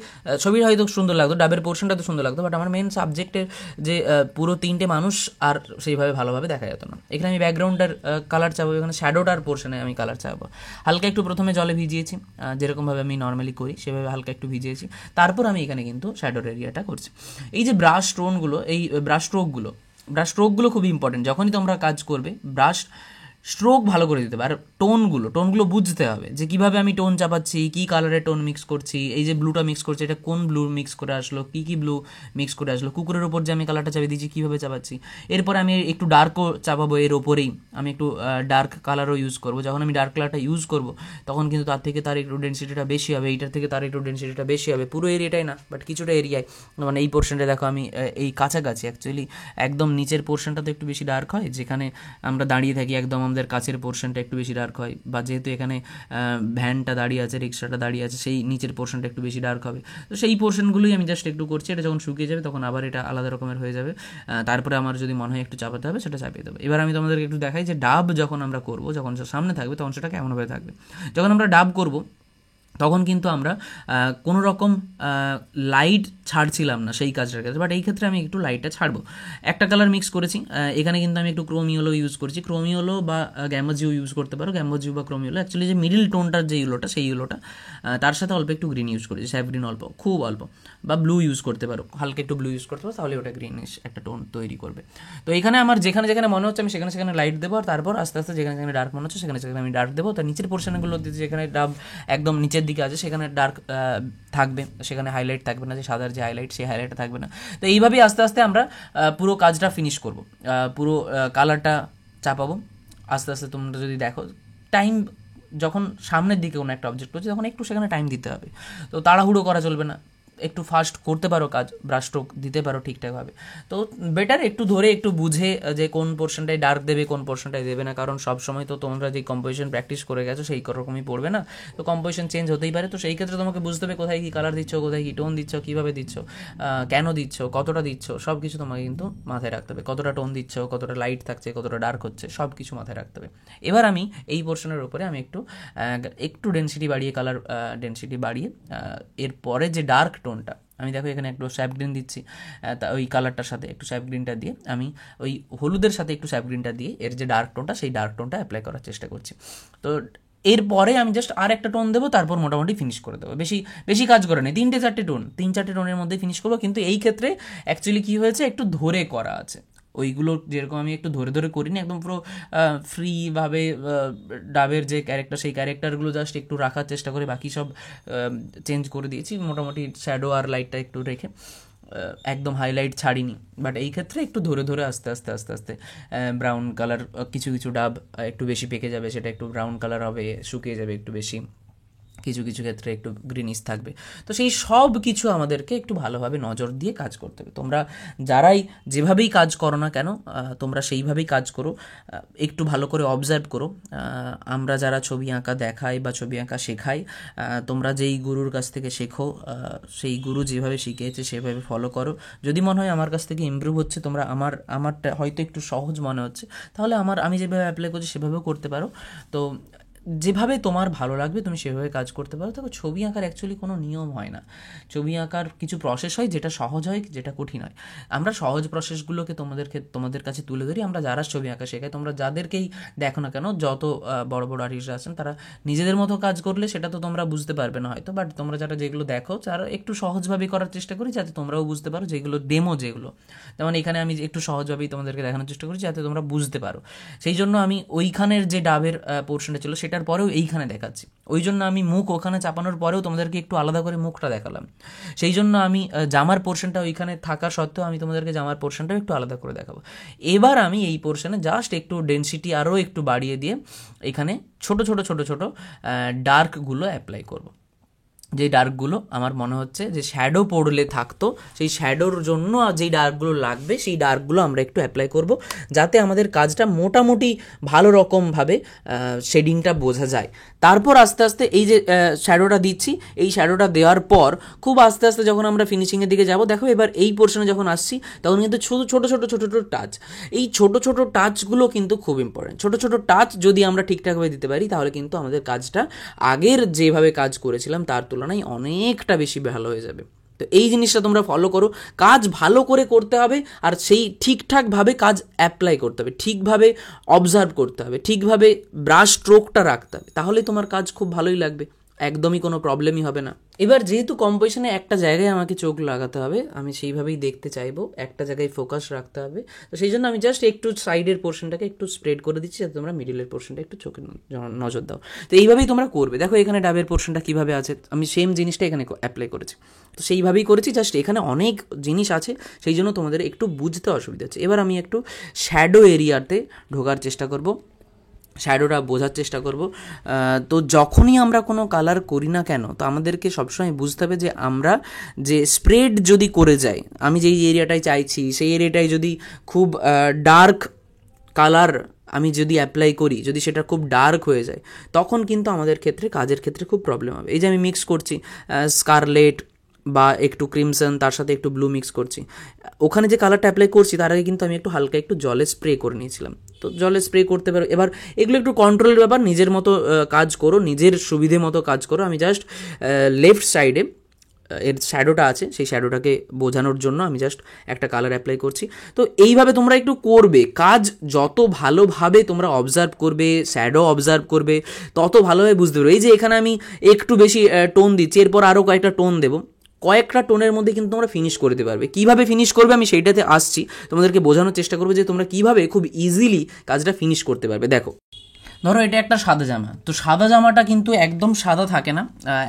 ছবিটা হয়তো সুন্দর লাগতো, ডাবের পোর্শনটা তো সুন্দর লাগতো, বাট আমার মেন সাবজেক্টের যে পুরো 3টে মানুষ আর সেইভাবে ভালোভাবে দেখা যেত না। এখানে আমি ব্যাকগ্রাউন্ডের কালার চাবো, এখানে শ্যাডোটার পোর্শনে আমি কালার চাবো। হালকা একটু প্রথমে জলে ভিজিয়েছি, যেরকমভাবে আমি নর্মালি করি সেভাবে হালকা একটু ভিজিয়েছি, তারপর আমি এখানে কিন্তু শ্যাডোর এরিয়াটা করছি। এই যে ব্রাশ স্ট্রোকগুলো, এই ব্রাশ স্ট্রোকগুলো খুবই ইম্পর্টেন্ট। যখনই তোমরা কাজ করবে ব্রাশ স্ট্রোক ভালো করে দিতে হবে, আর টোনগুলো বুঝতে হবে যে কীভাবে আমি টোন চাপাচ্ছি, কী কালারের টোন মিক্স করছি। এই যে ব্লুটা মিক্স করছি, এটা কোন ব্লু মিক্স করে আসলো, কী ব্লু মিক্স করে আসলো, কুকুরের ওপর যে আমি কালারটা চাপিয়ে দিচ্ছি কীভাবে চাপাচ্ছি। এরপর আমি একটু ডার্কও চাপাবো, এর ওপরেই আমি একটু ডার্ক কালারও ইউজ করবো। যখন আমি ডার্ক কালারটা ইউজ করবো তখন কিন্তু তার একটু ডেন্সিটিটা বেশি হবে, এইটার থেকে তার একটু ডেন্সিটিটা বেশি হবে। পুরো এরিয়াটাই না, বাট কিছুটা এরিয়ায়, মানে এই পোর্শনটা দেখো আমি এই কাছাকাছি, অ্যাকচুয়ালি একদম নিচের পোর্শনটা তো একটু বেশি ডার্ক হয়, যেখানে আমরা দাঁড়িয়ে থাকি একদম আমাদের কাছের পোর্শনটা একটু বেশি ডার্ক হয়, বা যেহেতু এখানে ভ্যানটা দাঁড়িয়ে আছে, রিক্সাটা দাঁড়িয়ে আছে, সেই নিচের পোর্শনটা একটু বেশি ডার্ক হবে। তো সেই পোর্শনগুলোই আমি জাস্ট একটু করছি। এটা যখন শুকিয়ে যাবে তখন আবার এটা আলাদা রকমের হয়ে যাবে। তারপরে আমার যদি মনে হয় একটু চাপাতে হবে সেটা চাপিয়ে দেবো। এবার আমি তোমাদেরকে একটু দেখাই যে ডাব যখন আমরা করবো, যখন সামনে থাকবে তখন সেটা কেমনভাবে থাকবে। যখন আমরা ডাব করবো তখন কিন্তু আমরা কোনো রকম লাইট ছাড়ছিলাম না সেই কাজটার ক্ষেত্রে, বাট এই ক্ষেত্রে আমি একটু লাইটটা ছাড়বো। একটা কালার মিক্স করেছি, এখানে কিন্তু আমি একটু ক্রোমিওলো ইউজ করছি। ক্রোমিওলো বা গ্যামোজিও ইউজ করতে পারো, গ্যামোজিও বা ক্রোমিওলো। অ্যাকচুয়ালি যে মিডিল টোনটার যে ইউলোটা, সেই ইউলোটা, তার সাথে অল্প একটু গ্রিন ইউজ করেছি, স্যাপ গ্রিন অল্প, খুব অল্প, বা ব্লু ইউজ করতে পারো, হালকা একটু ব্লু ইউজ করতে পারো, তাহলে ওটা গ্রিনিশ একটা টোন তৈরি করবে। তো এখানে আমার যেখানে যেখানে মনে হচ্ছে আমি সেখানে লাইট দেবো, আর তারপর আস্তে আস্তে যেখানে যেখানে ডার্ক মনে হচ্ছে সেখানে আমি ডার্ক দেবো। তার নিচের পোর্শনগুলো যেখানে ডাব একদম নিচের দিকে আছে সেখানে ডার্ক থাকবে, সেখানে হাইলাইট থাকবে না, যে সাদার যে হাইলাইট সেই হাইলাইটটা থাকবে না। তো এইভাবেই আস্তে আস্তে আমরা পুরো কাজটা ফিনিশ করব, পুরো কালারটা চাপাবো আস্তে আস্তে। তোমরা যদি দেখো টাইম, যখন সামনের দিকে কোনো একটা অবজেক্ট করছে তখন একটু সেখানে টাইম দিতে হবে, তো তাড়াহুড়ো করা চলবে না। একটু ফাস্ট করতে পারো কাজ, ব্রাশ স্ট্রোক দিতে পারো ঠিকঠাকভাবে। তো বেটার একটু ধরে একটু বুঝে যে কোন পোর্শনটায় ডার্ক দেবে, কোন পোর্শনটায় দেবে না, কারণ সবসময় তো তোমরা যে কম্পোজিশন প্র্যাকটিস করে গেছো সেই রকমই পড়বে না, তো কম্পোজিশন চেঞ্জ হতেই পারে। তো সেই ক্ষেত্রে তোমাকে বুঝতে হবে কোথায় কী কালার দিচ্ছ, কোথায় কী টোন দিচ্ছ, কীভাবে দিচ্ছ, কেন দিচ্ছ, কতটা দিচ্ছ, সব কিছু তোমাকে কিন্তু মাথায় রাখতে হবে। কতটা টোন দিচ্ছ, কতটা লাইট থাকছে, কতটা ডার্ক হচ্ছে, সব কিছু মাথায় রাখতে হবে। এবার আমি এই পোর্শনের উপরে আমি একটু ডেনসিটি বাড়িয়ে, কালার ডেনসিটি বাড়িয়ে, এরপরে যে ডার্ক টোনটা, আমি দেখো এখানে একটু স্যাপ গ্রিন দিচ্ছি, তা ওই কালারটার সাথে একটু স্যাপ গ্রিনটা দিয়ে, আমি ওই হলুদের সাথে একটু স্যাপ গ্রিনটা দিয়ে এর যে ডার্ক টোনটা, সেই ডার্ক টোনটা অ্যাপ্লাই করার চেষ্টা করছি। তো এরপরে আমি জাস্ট আর একটা টোন দেবো, তারপর মোটামুটি ফিনিশ করে দেবো। বেশি কাজ করে নেই, 3-4 টোনের মধ্যে ফিনিশ করবো। কিন্তু এই ক্ষেত্রে অ্যাকচুয়ালি কী হয়েছে, একটু ধরে করা আছে। ওইগুলো যেরকম আমি একটু ধরে ধরে করিনি, একদম পুরো ফ্রিভাবে ডাবের যে ক্যারেক্টার, সেই ক্যারেক্টারগুলো জাস্ট একটু রাখার চেষ্টা করে, বাকি সব চেঞ্জ করে দিয়েছি মোটামুটি, শ্যাডো আর লাইটটা একটু রেখে, একদম হাইলাইট ছাড়িনি। বাট এই ক্ষেত্রে একটু ধরে ধরে আস্তে আস্তে ব্রাউন কালার, কিছু কিছু ডাব একটু বেশি পেকে যাবে, সেটা একটু ব্রাউন কালার হবে, শুকিয়ে যাবে একটু বেশি, কিছু কিছু ক্ষেত্রে একটু গ্রিনিশ থাকবে। তো সেই সব কিছু আমাদেরকে একটু ভালোভাবে নজর দিয়ে কাজ করতে হবে। তোমরা যারাই যেভাবেই কাজ করো না কেন, তোমরা সেইভাবেই কাজ করো, একটু ভালো করে অবজার্ভ করো। আমরা যারা ছবি আঁকা দেখাই বা ছবি আঁকা শেখাই, তোমরা যেই গুরুর কাছ থেকে শেখো, সেই গুরু যেভাবে শিখিয়েছে সেভাবে ফলো করো। যদি মনে হয় আমার কাছ থেকে ইমপ্রুভ হচ্ছে, তোমরা আমারটা হয়তো একটু সহজ মনে হচ্ছে, তাহলে আমি যেভাবে অ্যাপ্লাই করছি সেভাবেও করতে পারো। তো যেভাবে তোমার ভালো লাগবে তুমি সেভাবে কাজ করতে পারো। দেখো, ছবি আঁকার অ্যাকচুয়ালি কোনো নিয়ম হয় না। ছবি আঁকার কিছু প্রসেস হয়, যেটা সহজ হয়, যেটা কঠিন হয়। আমরা সহজ প্রসেসগুলোকে তোমাদের কাছে তুলে ধরি। আমরা যারা ছবি আঁকা শেখাই, তোমরা যাদেরকেই দেখো না কেন, যত বড় বড় আর্টিস্টরা আছেন, তারা নিজেদের মতো কাজ করলে সেটা তো তোমরা বুঝতে পারবে না হয়তো, বাট তোমরা যেগুলো দেখো, তারা একটু সহজভাবে করার চেষ্টা করি, যাতে তোমরাও বুঝতে পারো। যেগুলো ডেমো, যেমন এখানে আমি একটু সহজভাবেই তোমাদেরকে দেখানোর চেষ্টা করি, যাতে তোমরা বুঝতে পারো। সেই জন্য আমি ওইখানের যে ডাবের পোর্শনটা ছিল সেটার পরেও এইখানে দেখাচ্ছি। ওই জন্য আমি মুখ ওখানে চাপানোর পরেও তোমাদেরকে একটু আলাদা করে মুখটা দেখালাম। সেই জন্য আমি জামার পোর্শনটা ওইখানে থাকা সত্ত্বেও আমি তোমাদেরকে জামার পোর্শনটাও একটু আলাদা করে দেখাবো। এবার আমি এই পোর্শনে জাস্ট একটু ডেনসিটি আরও একটু বাড়িয়ে দিয়ে এখানে ছোট ছোট ডার্কগুলো অ্যাপ্লাই করব। যে ডার্কগুলো আমার মনে হচ্ছে যে শ্যাডো পড়লে থাকতো, সেই শ্যাডোর জন্য যেই ডার্কগুলো লাগবে সেই ডার্কগুলো আমরা একটু অ্যাপ্লাই করব, যাতে আমাদের কাজটা মোটামুটি ভালো রকমভাবে শেডিংটা বোঝা যায়। তারপর আস্তে আস্তে এই যে শ্যাডোটা দিচ্ছি, এই শ্যাডোটা দেওয়ার পর খুব আস্তে আস্তে যখন আমরা ফিনিশিংয়ের দিকে যাব, দেখো এবার এই পোর্শনে যখন আসছি তখন কিন্তু ছোটো ছোটো ছোটো ছোটো ছোটো টাচ, এই ছোটো ছোটো টাচগুলো কিন্তু খুব ইম্পর্টেন্ট। ছোটো ছোটো টাচ যদি আমরা ঠিকঠাকভাবে দিতে পারি তাহলে কিন্তু আমাদের কাজটা আগের যেভাবে কাজ করেছিলাম তার তুলনায় অনেকটা বেশি ভালো হয়ে যাবে। তো এই জিনিসটা তোমরা ফলো করো, কাজ ভালো করে করতে হবে আর সেই ঠিকঠাকভাবে কাজ অ্যাপ্লাই করতে হবে, ঠিকভাবে অবজার্ভ করতে হবে, ঠিকভাবে ব্রাশ স্ট্রোকটা রাখতে হবে, তাহলে তোমার কাজ খুব ভালোই লাগবে, একদমই কোনো প্রবলেমই হবে না। এবার যেহেতু কম্পোজিশনে একটা জায়গায় আমাকে চোখ লাগাতে হবে, আমি সেইভাবেই দেখতে চাইবো, একটা জায়গায় ফোকাস রাখতে হবে, তো সেই জন্য আমি জাস্ট একটু সাইডের পোর্শনটাকে একটু স্প্রেড করে দিচ্ছি যাতে তোমরা মিডিলের পোর্শনটা একটু চোখে নজর দাও। তো এইভাবেই তোমরা করবে। দেখো এখানে ডাবের পোর্শনটা কীভাবে আছে, আমি সেম জিনিসটা এখানে অ্যাপ্লাই করেছি, তো সেইভাবেই করেছি, জাস্ট এখানে অনেক জিনিস আছে সেই জন্য তোমাদের একটু বুঝতে অসুবিধা হচ্ছে। এবার আমি একটু শ্যাডো এরিয়াতে ঢোকার চেষ্টা করব, শ্যাডোটা বোঝার চেষ্টা করব। তো যখনই আমরা কোনো কালার করি না কেন, তো আমাদেরকে সবসময় বুঝতে হবে যে আমরা যে স্প্রেড যদি করে যাই, আমি যেই এরিয়াটায় চাইছি সেই এরিয়াটায় যদি খুব ডার্ক কালার আমি যদি অ্যাপ্লাই করি, যদি সেটা খুব ডার্ক হয়ে যায়, তখন কিন্তু আমাদের ক্ষেত্রে কাজের ক্ষেত্রে খুব প্রবলেম হবে। এই যে আমি মিক্স করছি স্কারলেট বা একটু ক্রিমসন, তার সাথে একটু ব্লু মিক্স করছি, ওখানে যে কালারটা অ্যাপ্লাই করছি তার আগে কিন্তু আমি একটু হালকা একটু জলে স্প্রে করে নিয়েছিলাম। তো জলে স্প্রে করতে পারো। এবার এগুলো একটু কন্ট্রোলের ব্যাপার, নিজের মতো কাজ করো, নিজের সুবিধে মতো কাজ করো। আমি জাস্ট লেফট সাইডে এর শ্যাডোটা আছে, সেই শ্যাডোটাকে বোঝানোর জন্য আমি জাস্ট একটা কালার অ্যাপ্লাই করছি। তো এইভাবে তোমরা একটু করবে, কাজ যত ভালোভাবে তোমরা অবজার্ভ করবে, শ্যাডো অবজার্ভ করবে, তত ভালোভাবে বুঝতে পারবে। এই যে এখানে আমি একটু বেশি টোন দিচ্ছি, এরপর আরও কয়েকটা টোন দেবো, কয়েকটা টোনের মধ্যে কিন্তু তোমরা ফিনিশ করে দিতে পারবে। কীভাবে ফিনিশ করবে আমি সেইটাতে আসছি, তোমাদেরকে বোঝানোর চেষ্টা করবো যে তোমরা কীভাবে খুব ইজিলি কাজটা ফিনিশ করতে পারবে। দেখো ধরো এটা একটা সাদা জামা, তো সাদা জামাটা কিন্তু একদম সাদা থাকে না,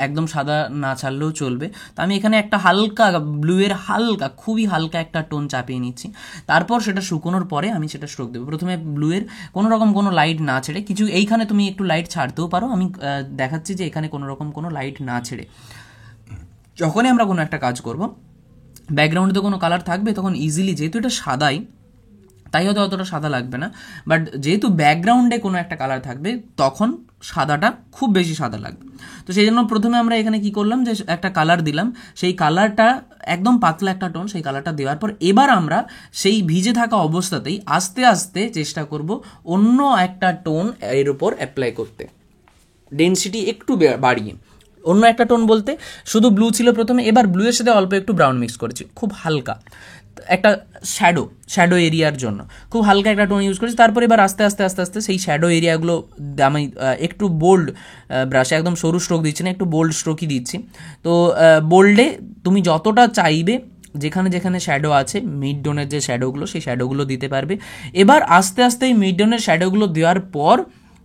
একদম সাদা না ছাড়লেও চলবে। তো আমি এখানে একটা হালকা ব্লুয়ের হালকা, খুবই হালকা একটা টোন চাপিয়ে নিচ্ছি, তারপর সেটা শুকোনোর পরে আমি সেটা স্ট্রোক দেবো। প্রথমে ব্লুয়ের কোনো রকম কোনো লাইট না ছেড়ে, কিছু এইখানে তুমি একটু লাইট ছাড়তেও পারো, আমি দেখাচ্ছি যে এখানে কোনো রকম কোনো লাইট না ছেড়ে যখনই আমরা কোনো একটা কাজ করব, ব্যাকগ্রাউন্ডে তো কোনো কালার থাকবে, তখন ইজিলি, যেহেতু এটা সাদাই তাই হয়তো অতটা সাদা লাগবে না, বাট যেহেতু ব্যাকগ্রাউন্ডে কোনো একটা কালার থাকবে তখন সাদাটা খুব বেশি সাদা লাগবে। তো সেই জন্য প্রথমে আমরা এখানে কি করলাম, যে একটা কালার দিলাম, সেই কালারটা একদম পাতলা একটা টোন, সেই কালারটা দেওয়ার পর এবার আমরা সেই ভিজে থাকা অবস্থাতেই আস্তে আস্তে চেষ্টা করব অন্য একটা টোন এর উপর অ্যাপ্লাই করতে, ডেনসিটি একটু বাড়িয়ে। অন্য একটা টোন বলতে শুধু ব্লু ছিল প্রথমে, এবার ব্লুয়ের সাথে অল্প একটু ব্রাউন মিক্স করেছি, খুব হালকা একটা শ্যাডো এরিয়ার জন্য খুব হালকা একটা টোন ইউজ করেছি। তারপর এবার আস্তে আস্তে আস্তে আস্তে সেই শ্যাডো এরিয়াগুলো আমি একটু বোল্ড ব্রাশে, একদম সরু স্ট্রোক দিচ্ছি না, একটু বোল্ড স্ট্রোকই দিচ্ছি। তো বোল্ডে তুমি যতটা চাইবে, যেখানে যেখানে শ্যাডো আছে, মিড টোনের যে শ্যাডোগুলো, সেই শ্যাডোগুলো দিতে পারবে। এবার আস্তে আস্তে এই মিড টোনের শ্যাডোগুলো দেওয়ার পর,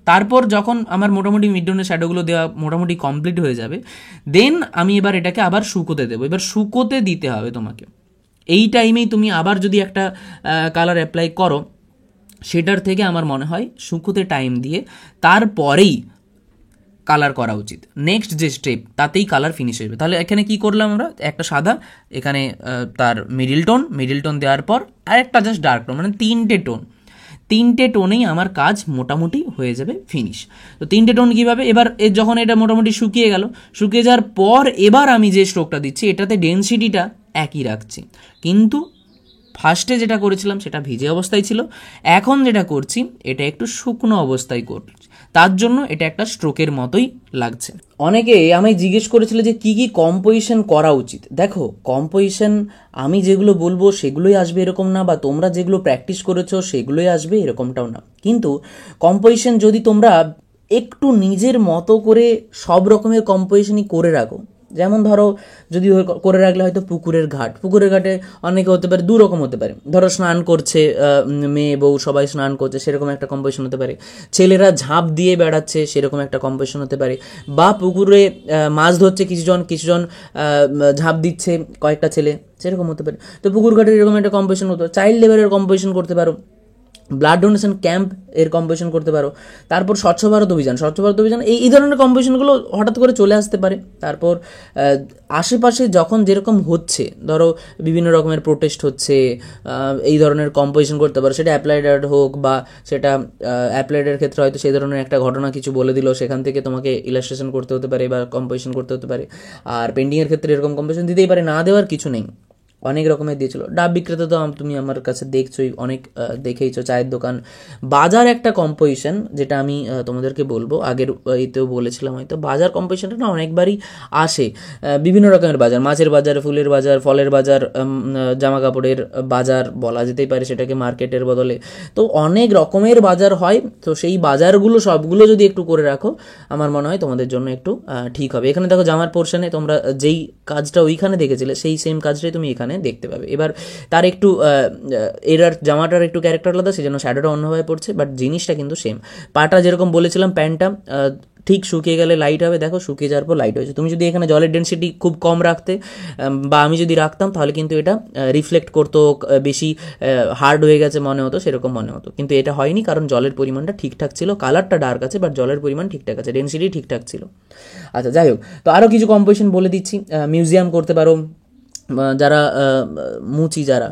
তারপর যখন আমার মোটামুটি মিড টোনের শ্যাডোগুলো দেওয়া মোটামুটি কমপ্লিট হয়ে যাবে, দেন আমি এবার এটাকে আবার শুকোতে দেবো। এবার শুকোতে দিতে হবে তোমাকে, এই টাইমেই তুমি আবার যদি একটা কালার অ্যাপ্লাই করো, সেটার থেকে আমার মনে হয় শুকোতে টাইম দিয়ে তারপরেই কালার করা উচিত। নেক্সট যে স্টেপ, তাতেই কালার ফিনিশ হয়ে যাবে। তাহলে এখানে কি করলাম আমরা, একটা সাদা, এখানে তার মিডিল টোন দেওয়ার পর আর একটা জাস্ট ডার্ক টোন, মানে তিনটে টোনেই আমার কাজ মোটামুটি হয়ে যাবে ফিনিশ। তো তিনটে টোন কীভাবে, এবার যখন এটা মোটামুটি শুকিয়ে গেল, শুকিয়ে যাওয়ার পর এবার আমি যে স্ট্রোকটা দিচ্ছি এটাতে ডেনসিটিটা একই রাখছি, কিন্তু ফার্স্টে যেটা করেছিলাম সেটা ভিজে অবস্থায় ছিল, এখন যেটা করছি এটা একটু শুকনো অবস্থায় করছি, তার জন্য এটা একটা স্ট্রোকের মতোই লাগছে। অনেকে আমায় জিজ্ঞেস করেছিল যে কি কি কম্পোজিশন করা উচিত। দেখো, কম্পোজিশন আমি যেগুলো বলবো সেগুলোই আসবে এরকম না, বা তোমরা যেগুলো প্র্যাকটিস করেছো সেগুলোই আসবে এরকমটাও না, কিন্তু কম্পোজিশন যদি তোমরা একটু নিজের মতো করে সব রকমের কম্পোজিশনই করে রাখো, যেমন ধরো যদি করে রাখলে হয়তো পুকুরের ঘাটে অনেকে হতে পারে, দু রকম হতে পারে। ধরো স্নান করছে, মেয়ে বউ সবাই স্নান করছে, সেরকম একটা কম্পোজিশন হতে পারে। ছেলেরা ঝাঁপ দিয়ে বেড়াচ্ছে, সেরকম একটা কম্পোজিশন হতে পারে। বা পুকুরে মাছ ধরছে কিছুজন ঝাঁপ দিচ্ছে কয়েকটা ছেলে, সেরকম হতে পারে। তো পুকুর ঘাটের এরকম একটা কম্পোজিশন হতে পারে। চাইল্ড লেবারের কম্পোজিশন করতে পারো, ব্লাড ডোনেশন ক্যাম্প এর কম্পোজিশন করতে পারো। তারপর স্বচ্ছ ভারত অভিযান এই ধরনের কম্পোজিশনগুলো হঠাৎ করে চলে আসতে পারে। তারপর আশেপাশে যখন যেরকম হচ্ছে, ধরো বিভিন্ন রকমের প্রোটেস্ট হচ্ছে, এই ধরনের কম্পোজিশন করতে পারো। সেটা অ্যাপ্লাইড আর্ট হোক বা সেটা অ্যাপ্লাইডের ক্ষেত্রে হয়তো সেই ধরনের একটা ঘটনা কিছু বলে দিল, সেখান থেকে তোমাকে ইলাস্ট্রেশন করতে হতে পারে বা কম্পোজিশন করতে হতে পারে। আর পেন্টিংয়ের ক্ষেত্রে এরকম কম্পোজিশন দিতেই পারে, না দেওয়ার কিছু নেই, অনেক রকমের দিয়েছিল। ডাব বিক্রেতা তো তুমি আমার কাছে দেখছোই, অনেক দেখেইছো, চায়ের দোকান, বাজার একটা কম্পোজিশন, যেটা আমি তোমাদেরকে বলবো, আগের এতেও বলেছিলাম হয়তো। বাজার কম্পোজিশনটা না অনেকবারই আসে, বিভিন্ন রকমের বাজার, মাছের বাজার, ফুলের বাজার, ফলের বাজার, জামা কাপড়ের বাজার বলা যেতেই পারে সেটাকে মার্কেটের বদলে। তো অনেক রকমের বাজার হয়, তো সেই বাজারগুলো সবগুলো যদি একটু করে রাখো, আমার মনে হয় তোমাদের জন্য একটু ঠিক হবে। এখানে দেখো জামার পোর্শনে তোমরা যেই কাজটা ওইখানে দেখেছিলে সেই সেম কাজটাই তুমি এখানে দেখতে পাবে। এবার তার একটু জামাটার একটু ক্যারেক্টার আলাদা, সেই জন্য শ্যাডোটা অন্যভাবে পড়ছে, বাট জিনিসটা কিন্তু সেম। পাটা যেরকম বলেছিলাম, প্যান্টটা ঠিক শুকিয়ে গেলে লাইট হবে, দেখো শুকিয়ে যাওয়ার পর লাইট হয়েছে। তুমি যদি এখানে জলের ডেন্সিটি খুব কম রাখতে, বা আমি যদি রাখতাম, তাহলে কিন্তু এটা রিফ্লেক্ট করতো, বেশি হার্ড হয়ে গেছে মনে হতো, সেরকম মনে হতো। কিন্তু এটা হয়নি, কারণ জলের পরিমাণটা ঠিকঠাক ছিল। কালারটা ডার্ক আছে, বাট জলের পরিমাণ ঠিকঠাক আছে, ডেন্সিটি ঠিকঠাক ছিল। আচ্ছা, যাই হোক, তো আরও কিছু কম্পোজিশন বলে দিচ্ছি। মিউজিয়াম করতে পারো, যারা মুচি যারা,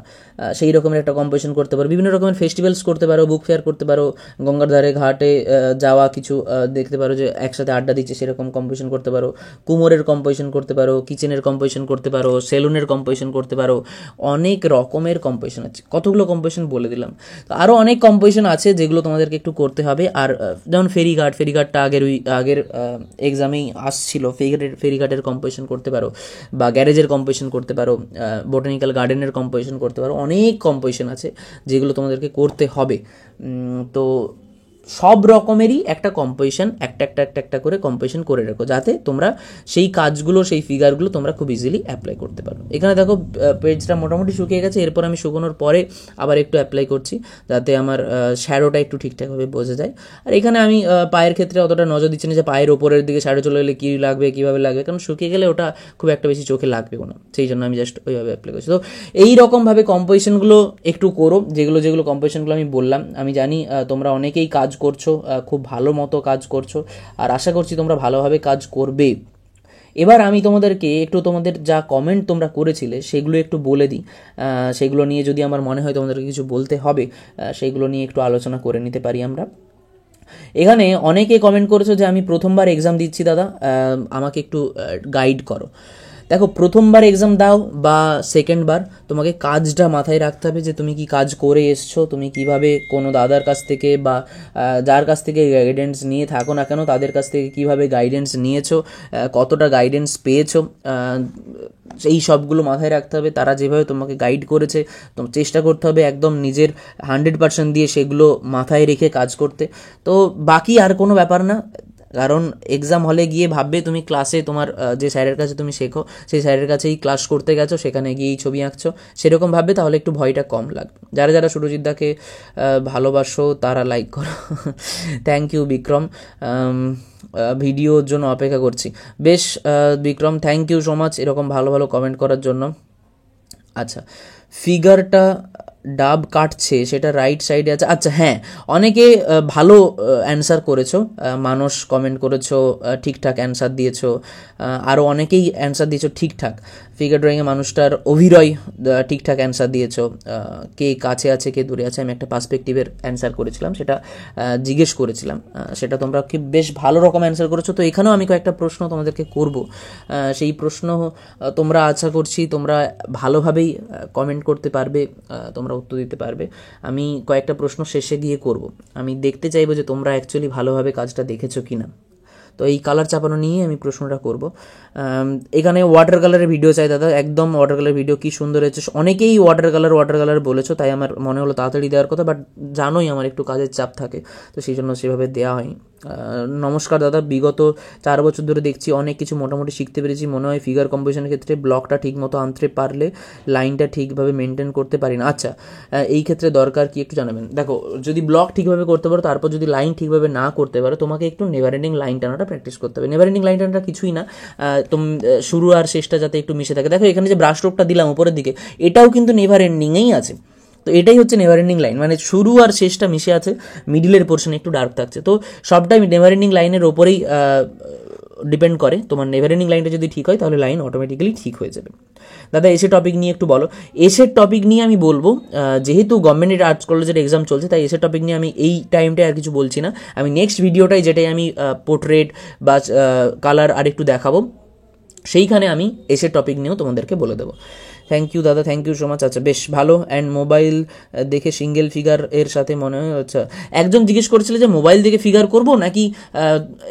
সেই রকমের একটা কম্পোজিশন করতে পারো। বিভিন্ন রকমের ফেস্টিভ্যালস করতে পারো, বুক ফেয়ার করতে পারো, গঙ্গার ধারে ঘাটে যাওয়া কিছু দেখতে পারো যে একসাথে আড্ডা দিচ্ছে, সেরকম কম্পোজিশন করতে পারো। কুমোরের কম্পোজিশন করতে পারো, কিচেনের কম্পোজিশন করতে পারো, সেলুনের কম্পোজিশন করতে পারো। অনেক রকমের কম্পোজিশন আছে, কতগুলো কম্পোজিশন বলে দিলাম। তো আরও অনেক কম্পোজিশন আছে যেগুলো তোমাদেরকে একটু করতে হবে। আর যেমন ফেরিঘাটটা আগের এক্সামেই আসছিল, ফেরিঘাটের কম্পোজিশন করতে পারো, বা গ্যারেজের কম্পোজিশন করতে পারো, বোটানিক্যাল গার্ডেনের কম্পোজিশন করতে পারো। অনেক কম্পোজিশন আছে যেগুলো তোমাদেরকে করতে হবে। তো সব রকমেরই একটা কম্পোজিশন, একটা করে কম্পোজিশন করে রাখো, যাতে তোমরা সেই কাজগুলো, সেই ফিগারগুলো তোমরা খুব ইজিলি অ্যাপ্লাই করতে পারো। এখানে দেখো পেজটা মোটামুটি শুকিয়ে গেছে, এরপর আমি শুকোনোর পরে আবার একটু অ্যাপ্লাই করছি, যাতে আমার শ্যাডোটা একটু ঠিকঠাকভাবে বোঝা যায়। আর এখানে আমি পায়ের ক্ষেত্রে অতটা নজর দিচ্ছি না যে পায়ের ওপরের দিকে শ্যাডো চলে গেলে কী লাগবে, কীভাবে লাগবে, কারণ শুকিয়ে গেলে ওটা খুব একটা বেশি চোখে লাগবেও না, সেই জন্য আমি জাস্ট ওইভাবে অ্যাপ্লাই করছি। তো এই রকমভাবে কম্পোজিশনগুলো একটু করো, যেগুলো কম্পোজিশনগুলো আমি বললাম। আমি জানি তোমরা অনেকেই কাজ করছো, খুব ভালো মতো কাজ করছো, আর আশা করছি তোমরা ভালোভাবে কাজ করবে। এবার আমি তোমাদেরকে একটু তোমাদের যা কমেন্ট তোমরা করেছিলে সেগুলো একটু বলে দিই। সেগুলো নিয়ে যদি আমার মনে হয় তোমাদেরকে কিছু বলতে হবে, সেইগুলো নিয়ে একটু আলোচনা করে নিতে পারি আমরা। এখানে অনেকে কমেন্ট করেছো যে আমি প্রথমবার এক্সাম দিচ্ছি দাদা, আমাকে একটু গাইড করো। দেখো, প্রথমবার এক্সাম দাও বা সেকেন্ড বার, তোমাকে কাজটা মাথায় রাখতে হবে যে তুমি কি কাজ করে এসছো, তুমি কিভাবে কোনো দাদার কাছ থেকে বা যার কাছ থেকে গাইডেন্স নিয়ে থাকো না কেন, তাদের কাছ থেকে কিভাবে গাইডেন্স নিয়েছো, কতটা গাইডেন্স পেয়েছো, এই সবগুলো মাথায় রাখতে হবে। তারা যেভাবে তোমাকে গাইড করেছে, তোমার চেষ্টা করতে হবে একদম নিজের 100% দিয়ে সেগুলো মাথায় রেখে কাজ করতে। তো বাকি আর কোনো ব্যাপার না, কারণ এক্সাম হলে গিয়ে ভাববে তুমি ক্লাসে তোমার যে স্যারের কাছে তুমি শেখো, সেই স্যারের কাছেই ক্লাস করতে গেছো, সেখানে গিয়েই ছবি আঁকছো, সেরকম ভাববে, তাহলে একটু ভয়টা কম লাগবে। যারা সুরজিৎ দাকে ভালোবাসো তারা লাইক করো। থ্যাংক ইউ বিক্রম, ভিডিওর জন্য অপেক্ষা করছি। বেশ Vikram, thank you so much এরকম ভালো ভালো কমেন্ট করার জন্য। আচ্ছা, ফিগারটা ডাব কাটছে সেটা রাইট সাইডে আছে। আচ্ছা হ্যাঁ, অনেকে ভালো অ্যান্সার করেছো, মানুষ কমেন্ট করেছো, ঠিকঠাক অ্যান্সার দিয়েছো, আরও অনেকেই অ্যান্সার দিয়েছো ঠিকঠাক। ফিগার ড্রয়িংয়ে মানুষটার অভিনয় ঠিকঠাক অ্যান্সার দিয়েছো, কে কাছে আছে কে দূরে আছে, আমি একটা পার্সপেক্টিভের অ্যান্সার করেছিলাম, সেটা জিজ্ঞেস করেছিলাম, সেটা তোমরা কি বেশ ভালো রকম অ্যান্সার করেছো। তো এখানেও আমি কয়েকটা প্রশ্ন তোমাদেরকে করব, সেই প্রশ্ন তোমরা আশা করছি তোমরা ভালোভাবেই কমেন্ট করতে পারবে, তোমরা উত্তর দিতে পারবে। আমি কয়েকটা প্রশ্ন শেষে গিয়ে করব, আমি দেখতে চাইবো যে তোমরা অ্যাকচুয়ালি ভালোভাবে কাজটা দেখেছো কি না। তো এই কালার চাপানো নিয়ে আমি প্রশ্নটা করব। এখানে ওয়াটার কালারের ভিডিও চাই দাদা, একদম ওয়াটার কালার ভিডিও কি সুন্দর হয়েছে। অনেকেই ওয়াটার কালার বলেছো, তাই আমার মনে হলো তাড়াতাড়ি দেওয়ার কথা, বাট জানোই আমার একটু কাজের চাপ থাকে, তো সেই জন্য সেভাবে দেওয়া হয়নি। নমস্কার দাদা, বিগত 4 বছর ধরে দেখছি অনেক কিছু মোটামুটি শিখতে পেরেছি। মনে হয় ফিগার কম্পোজিশনের ক্ষেত্রে ব্লকটা ঠিক মতো আনতে পারলে লাইনটা ঠিকভাবে মেনটেন করতে পারি না। আচ্ছা, এই ক্ষেত্রে দরকার কি একটু জানাবেন। দেখো, যদি ব্লক ঠিকভাবে করতে পারো, তারপর যদি লাইন ঠিকভাবে না করতে পারো, তোমাকে একটু নেভার এন্ডিং লাইন টানাটা প্র্যাকটিস করতে হবে। নেভার এন্ডিং লাইন টানাটা কিছুই না, শুরু আর শেষটা যাতে একটু মিশে থাকে। দেখো, এখানে যে ব্রাশ স্ট্রোকটা দিলাম উপরের দিকে, এটাও কিন্তু নেভার এন্ডিংয়েই আছে। তো এটাই হচ্ছে নেভার এন্ডিং লাইন, মানে শুরু আর শেষটা মিশে আছে, মিডিলের পোর্শনে একটু ডার্ক থাকছে। তো সবটাই নেভার এন্ডিং লাইনের ওপরেই ডিপেন্ড করে। তোমার নেভার এন্ডিং লাইনটা যদি ঠিক হয় তাহলে লাইন অটোমেটিক্যালি ঠিক হয়ে যাবে। দাদা এসে টপিক নিয়ে একটু বলো। এসের টপিক নিয়ে আমি বলবো, যেহেতু গভর্নমেন্ট আর্টস কলেজের এক্সাম চলছে তাই এসের টপিক নিয়ে আমি এই টাইমটায় আর কিছু বলছি না। আমি নেক্সট ভিডিওটাই, যেটাই আমি পোর্ট্রেট বা কালার আর একটু দেখাবো, সেইখানে আমি এসের টপিক নিয়েও তোমাদেরকে বলে দেবো। থ্যাংক ইউ দাদা, থ্যাংক ইউ সো মাচ। আচ্ছা বেশ ভালো। অ্যান্ড মোবাইল দেখে সিঙ্গেল ফিগার এর সাথে মনে হয়, আচ্ছা একজন জিজ্ঞেস করেছিল যে মোবাইল দেখে ফিগার করব নাকি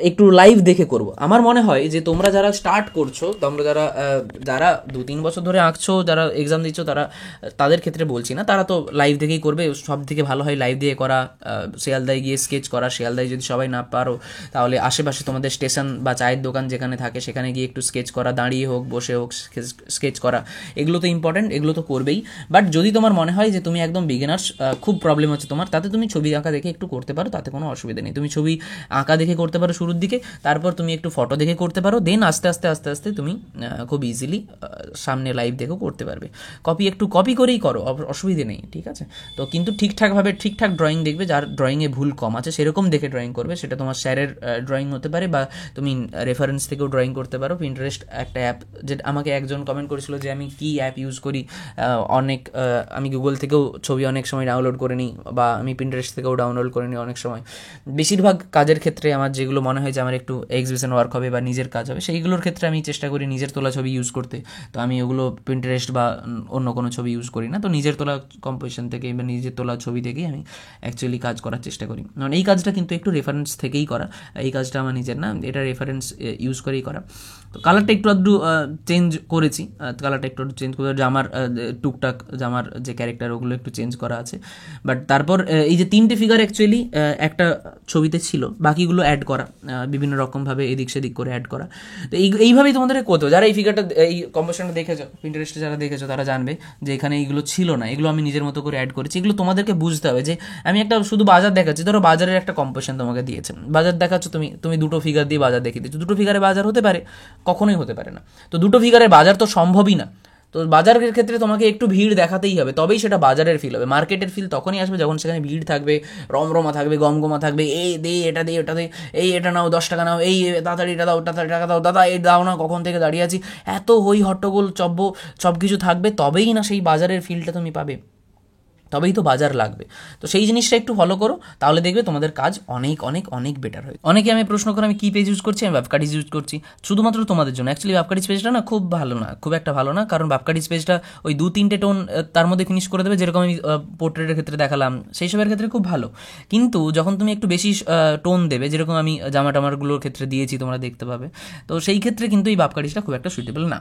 একটু লাইভ দেখে করব। আমার মনে হয় যে তোমরা যারা স্টার্ট করছো, তোমরা যারা 2-3 বছর ধরে আঁকছো, যারা এক্সাম দিচ্ছ, তাদের ক্ষেত্রে বলছি না, তারা তো লাইভ দেখেই করবে। সব থেকে ভালো হয় লাইভ দিয়ে করা, শিয়ালদায় গিয়ে স্কেচ করা। শিয়ালদায় যদি সবাই না পারো তাহলে আশেপাশে তোমাদের স্টেশন বা চায়ের দোকান যেখানে থাকে সেখানে গিয়ে একটু স্কেচ করা, দাঁড়িয়ে হোক বসে হোক স্কেচ করা, এগুলো তো ইম্পর্টেন্ট, এগুলো তো করবেই। বাট যদি তোমার মনে হয় যে তুমি একদম বিগিনার্স, খুব প্রবলেম হচ্ছে তোমার, তাতে তুমি ছবি আঁকা দেখে একটু করতে পারো, তাতে কোনো অসুবিধা নেই। তুমি ছবি আঁকা দেখে করতে পারো শুরুর দিকে, তারপর তুমি একটু ফটো দেখে করতে পারো, দেন আস্তে আস্তে আস্তে আস্তে তুমি খুব ইজিলি সামনে লাইভ দেখেও করতে পারবে। একটু কপি করেই করো, অসুবিধে নেই, ঠিক আছে। তো কিন্তু ঠিকঠাকভাবে ঠিকঠাক ড্রয়িং দেখবে, যার ড্রয়িংয়ে ভুল কম আছে সেরকম দেখে ড্রয়িং করবে। সেটা তোমার স্যারের ড্রয়িং হতে পারে বা তুমি রেফারেন্স থেকেও ড্রয়িং করতে পারো। পিন্টারেস্ট একটা অ্যাপ, যেটা আমাকে একজন কমেন্ট করেছিল যে আমি কি অ্যাপ ইউজ করি, আমি গুগল থেকেও ছবি অনেক সময় ডাউনলোড করে নিই, বা আমি পিন্টারেস্ট থেকেও ডাউনলোড করে নিই অনেক সময়। বেশিরভাগ কাজের ক্ষেত্রে আমার যেগুলো মনে হয় যে আমার একটু এক্সিবিশন ওয়ার্ক হবে বা নিজের কাজ হবে, সেইগুলোর ক্ষেত্রে আমি চেষ্টা করি নিজের তোলা ছবি ইউজ করতে। তো আমি ওগুলো পিন্টারেস্ট বা অন্য কোনো ছবি ইউজ করি না। তো নিজের তোলা কম্পোজিশন থেকে বা নিজের তোলা ছবি থেকেই আমি অ্যাকচুয়ালি কাজ করার চেষ্টা করি। কারণ এই কাজটা কিন্তু একটু রেফারেন্স থেকেই করা, এই কাজটা আমার নিজের না, এটা রেফারেন্স ইউজ করেই করা। তো কালারটা একটু আধটু চেঞ্জ করেছি, কালারটা একটু চেঞ্জ করে জামার টুকটাক জামার যে ক্যারেক্টার ওগুলো একটু চেঞ্জ করা আছে। বাট তারপর এই যে 3টে ফিগার অ্যাকচুয়ালি একটা ছবিতে ছিল, বাকিগুলো অ্যাড করা, বিভিন্ন রকমভাবে এদিক সেদিক করে অ্যাড করা। তো এইভাবেই তোমাদের করতে হবে। যারা এই ফিগারটা, এই কম্পোজিশনটা দেখেছো, পিন্টারেস্টে যারা দেখেছো তারা জানবে যে এখানে এইগুলো ছিল না, এগুলো আমি নিজের মতো করে অ্যাড করেছি। এগুলো তোমাদেরকে বুঝতে হবে যে আমি একটা শুধু বাজার দেখাচ্ছি, ধরো বাজারের একটা কম্পোজিশন তোমাকে দিয়েছে, বাজার দেখাচ্ছ, তুমি 2টো ফিগার দিয়ে বাজার দেখিয়ে দিচ্ছ। 2টো ফিগারে বাজার হতে পারে? কখনোই হতে পারে না। তো 2টো ফিগারের বাজার তো সম্ভবই না। তো বাজারের ক্ষেত্রে তোমাকে একটু ভিড় দেখাতেই হবে, তবেই সেটা বাজারের ফিল হবে। মার্কেটের ফিল তখনই আসবে যখন সেখানে ভিড় থাকবে, রমরমা থাকবে, গমগমা থাকবে, এই দে এটা দে ওটা দে, এই এটা নাও 10 টাকা নাও, এই তাড়াতাড়ি এটা দাও, তাড়াতাড়ি টাকা দাও, দাদা এই দাও না, কখন থেকে দাঁড়িয়ে আছি, এত হই হট্টগোল সব কিছু থাকবে, তবেই না সেই বাজারের ফিলটা তুমি পাবে, তবেই তো বাজার লাগবে। তো সেই জিনিসটা একটু ফলো করো, তাহলে দেখবে তোমাদের কাজ অনেক অনেক অনেক বেটার হয়। অনেকে আমি প্রশ্ন করে আমি কী পেজ ইউজ করছি, আমি ওয়েবকার্টিজ ইউজ করছি শুধুমাত্র তোমাদের জন্য। অ্যাকচুয়ালি ওয়েবকার্টিজ পেজটা না খুব ভালো না, খুব একটা ভালো না, কারণ ওয়েবকার্টিজ পেজটা ওই 2-3টে টোন তার মধ্যে ফিনিশ করে দেবে, যেরকম আমি পোর্ট্রেটের ক্ষেত্রে দেখালাম, সেই সবের ক্ষেত্রে খুব ভালো। কিন্তু যখন তুমি একটু বেশি টোন দেবে, যেরকম আমি জামা টামারগুলোর ক্ষেত্রে দিয়েছি তোমরা দেখতে পাবে, তো সেই ক্ষেত্রে কিন্তু এই ওয়েবকার্টিজটা খুব একটা সুইটেবল না।